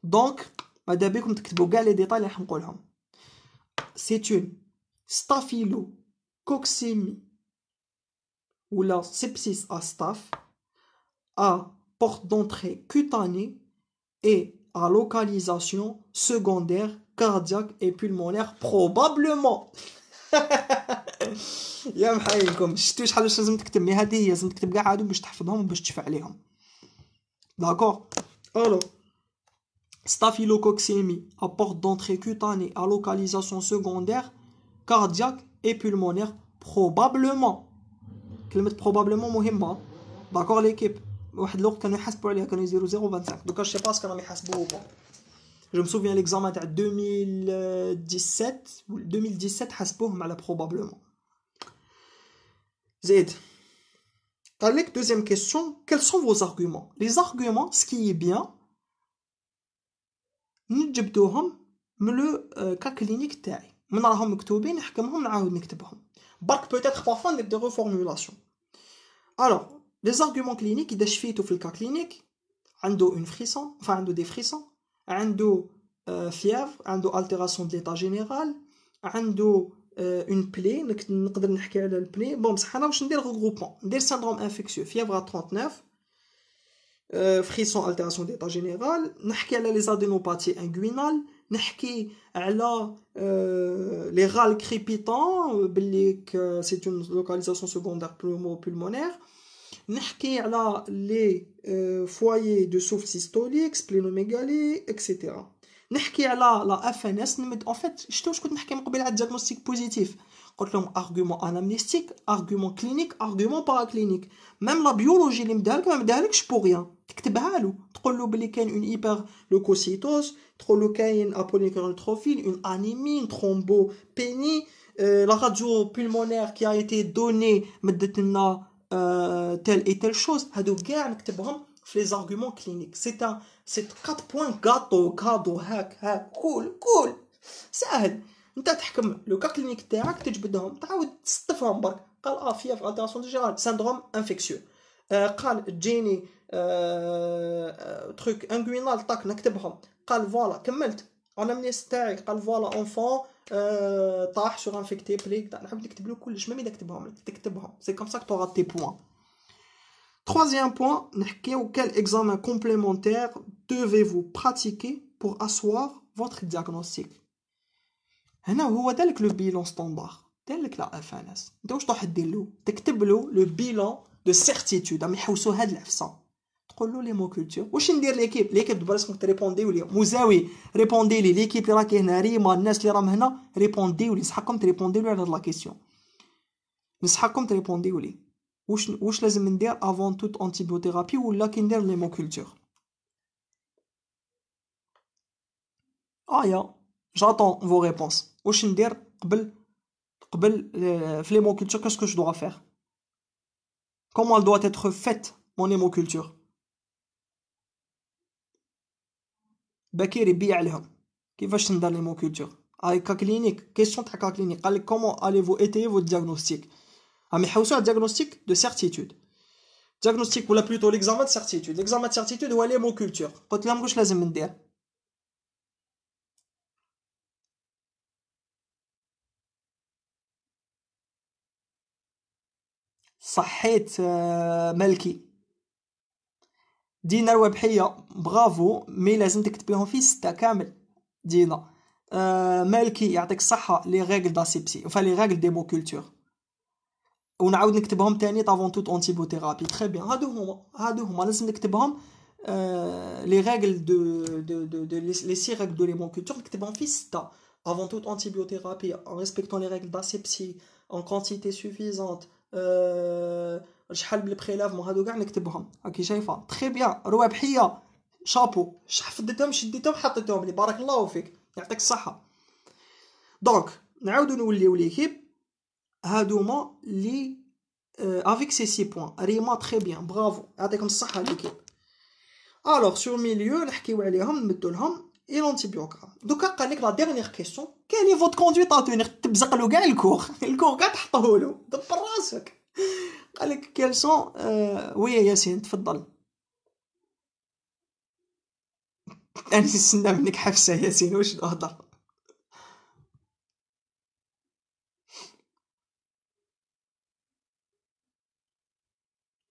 دونك ماذا بكم تكتبوا كاع لي ديتاي اللي حنقولهم. C'est une staphylocockémie ou la sepsis à staph à porte d'entrée cutanée et à localisation secondaire cardiaque et pulmonaire probablement. يا محايلكم شفتوا شحال واش لازم تكتب؟ مي هذه هي لازم تكتب كاع هادو باش تحفظهم وباش تشفع عليهم. داكور. الو staphylocockémie à porte d'entrée cutanée à localisation secondaire cardiaque et pulmonaire probablement. كلمة probablement مهمة. داكور ليكيب. واحد الوقت كانوا يحسبوا عليها كانوا يديروا 0.25. دوكا شي باس كانوا يحسبوه با. Je me souviens l'examen تاع 2017 حسبوهم على probablement. زيد. قال لك deuxième question, quels sont vos arguments? Les arguments, ce qui est bien, نجبدوهم من لو كا كلينيك تاعي من راهم مكتوبين نحكمهم نعاود نكتبهم برك بوتيتر بارفوا ندير دي ريفورمولاسيون. الوغ لي زارغومون كلينيك اذا شفيتو في الكا كلينيك عنده اون فريسون عنده دي فريسون عنده فيافر عنده التيراسيون دو ليتا جينيرال عنده اون بلي نقدر نحكي على البلي بون بصح انا واش ندير ريغروبمون ندير سيندروم انفيكسيو فيافر 39 frisson altération d'état général نحكي على les adénopathies inguinales نحكي على les râles crépitants باللي c'est une localisation secondaire pulmonaire نحكي على les foyers de souffle systolique splénomégalie etc. نحكي على la FNS en fait شتو واش كنت نحكي من قبل على الديagnostic positif قلت لهم argument anamnestique, argument clinique, argument paraclinique. Même la biologie اللي ما مديهالكش pour rien. تكتبها له تقول له بلي كاين une hyperleucocytose, تقول له كاين aponephrotrophie, une anémie, une thrombopénie, la radio pulmonaire qui a été donnée مدت لنا telle et telle chose. هادو كاع نكتبهم في les arguments cliniques. C'est 4 points gâteau هاك cool سهل. انت تحكم لو كا كلينيك تاعك تجبدهم تعاود تستفهم برك. قال فيها في التراسيون جينيرال سيندروم انفيكسيو، قال تجيني تروك انغوينال طاك نكتبهم. قال فوالا كملت انامنيس تاعي، قال فوالا اونفون طاح سور انفيكتي بليك. نحب نكتب له كلش ميم اذا كتبهم لك تكتبهم. سي كوم سا كو تي بوين. Troisième point, quel examen complémentaire devez-vous pratiquer pour asseoir votre diagnostic. هنا هو دالك لو بيلون ستاندار، دالك لا FNS. انت واش راح دير له؟ تكتب له لو بيلون دو سيرتيتود. راهم يحوسوا هاد العفسه. تقول له لي مو كولتور واش ندير ليكيب دابا راسكم تريبونديو لي موزاوي ريبوندي لي ليكيب اللي راكي هنا ريما الناس اللي راهم هنا ريبونديو لي. نصحكم تريبونديو لي على هاد لا كيسيون. نصحكم تريبونديو لي واش لازم ندير افون توت انتيبيوثيرابي ولا كي ندير لي مو كولتور. يا j'attends vos réponses. واش ندير قبل في لي مو كولتور؟ qu'est-ce que je dois faire? comment elle doit être faite mon hémoculture. بكيري بيع لهم كيفاش ندير لي مو كولتور. كا كلينيك كيسيون تاع كا كلينيك قال لك comment allez-vous étayer votre diagnostic. راهم يحوسوا على diagnostic de certitude. diagnostic ولا plutôt l'examen de certitude. l'examen de certitude هو لي مو كولتور. قلت لهم واش لازم ندير. صحيت ملكي. دينا الوبحية برافو، مي لازم تكتبيهم في 6 كامل. دينا مالكي يعطيك الصحة. لي ريغل داسيبسي لي ريغل ديمو كولتور ونعاود نكتبهم تاني طافون توت انتيبيوثيرابي. تري بيان. هادو هما لازم نكتبهم. لي ريغل دو لي 6 ريغل دو ليمو كولتور نكتبهم في 6 avant toute antibiothérapie en respectant les règles d'asepsie en quantité suffisante. شحال بالبريلافمون هادو كاع نكتبهم. راكي شايفه تري بيان ربحيه شابو. حفظتهم شديتهم حطيتهم لي بارك الله فيك يعطيك الصحه. دونك نعاودو نوليو ليكيب. هادوما لي افيك سي 6 بوين ريما تري بيان برافو يعطيكم الصحه ليكيب. الوغ سور ميليو نحكيو عليهم نمدو لهم اي لونتيبيوغرام. دوكا قال لك لا ديرنيير كيسيون كاين لي فوت كوندويت ا تونير. تبزق له كاع الكور كاع تحطوه له دبر راسك. قال لك كيل سون وي ياسين تفضل. انا نستنى منك حفصه ياسين واش نهضر.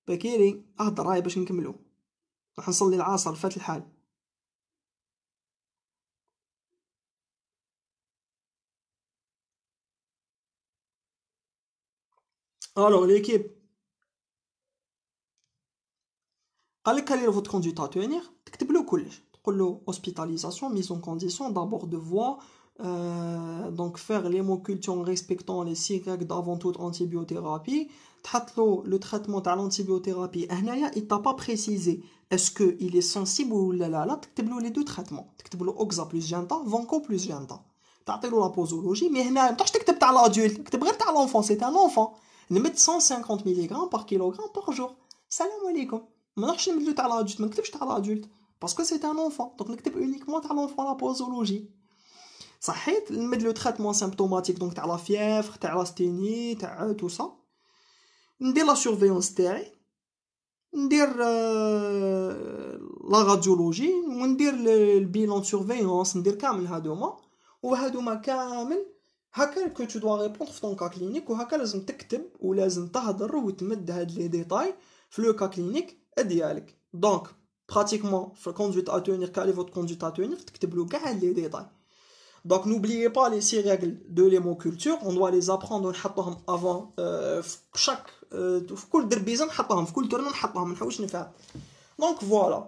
بكيري اهضر هاي باش نكملو. راح نصلي العصر فات الحال. الوغ ليكيب قال لك كالي فوت كوندويت ا تونير تكتب له كلش. تقول له hospitalisation mise en condition d'abord de voir donc faire l'hémoculture en respectant les 6 règles d'avant toute antibiothérapie. تحط له لو تريتمون تاع l'antibiothérapie. هنايا il t'a pas précisé est-ce que il est sensible ولا لا. تكتب له لي دو تريتمون. تكتب له اوكزا بلس جانتا فانكو بلس جانتا. تعطي له لا بوزولوجي. مي هنا ما تروحش تكتب تاع لادولت. تكتب غير تاع لونفون. سي ان اونفون نمد 150 ملغ par kilogramme par jour. السلام عليكم. ما نروحش نمدلو تاع لادولت. ما نكتبش تاع لادولت باسكو سي ان اونفون. دونك نكتب اونيكمون تاع لونفون لا بوزولوجي. صحيت نمد لو تريتمون سيمبتوماتيك دونك تاع لا فييفر تاع لاستيني تاع تو سا. ندير لا سورفيونس تاعي. ندير لا راديولوجي وندير البيلون سورفيونس. ندير كامل هادوما كامل هكا كو تو دوا ريبوندر في طون كا كلينيك. وهكا لازم تكتب ولازم تهضر وتمد هاد لي ديتاي في لو كا كلينيك ديالك. دونك براتيكمون في كوندويت ا تونير كالي فوت كوندويت ا تونير تكتب له كاع لي ديتاي. Donc n'oubliez pas les 6 règles de l'hémoculture, on doit les apprendre ونحطهم avant chaque في كل دربيزه نحطهم في كل تورنه نحطهم ما نحوسش نفهم. Donc voilà.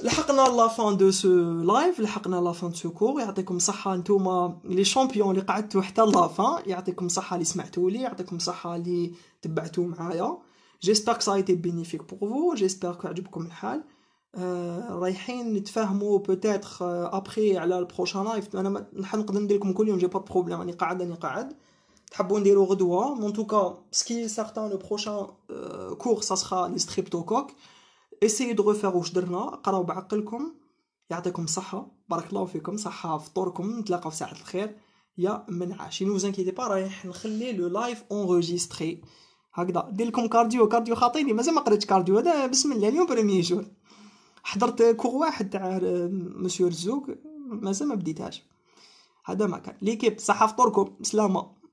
لحقنا لا فان دو سو لايف، لحقنا لا فان دو سو كور. يعطيكم صحه نتوما لي شامبيون اللي قعدتوا حتى لا فان، يعطيكم صحه اللي سمعتوا لي، يعطيكم صحه اللي تبعتوا معايا. جيسبر سا ايتي بينيفيك بور فو، جيسبر كو عجبكم الحال. رايحين نتفاهموا بوتيتر ابري على البروشان لايف. انا نقدر ندير لكم كل يوم، جي با بروبليم، راني قاعد. تحبوا نديرو غدوه مون توكا سكي سارتان لو بروشان كور سا سخا لي ستريبتوكوك. اسيي دو ريفير واش درنا، قراو بعقلكم. يعطيكم صحة، بارك الله فيكم، صحة فطوركم، نتلاقاو في ساعة الخير يا من عاش. نو انكيتي با، رايح نخلي لو لايف اونغوجيستري هكذا. دير لكم كارديو خاطيني، مازال ما قريتش كارديو، هذا بسم الله اليوم بريمي جور. حضرت كور واحد تاع مسيو رزوق، مازال ما بديتهاش. هذا ما كان ليكيب، صحة فطوركم، سلامة.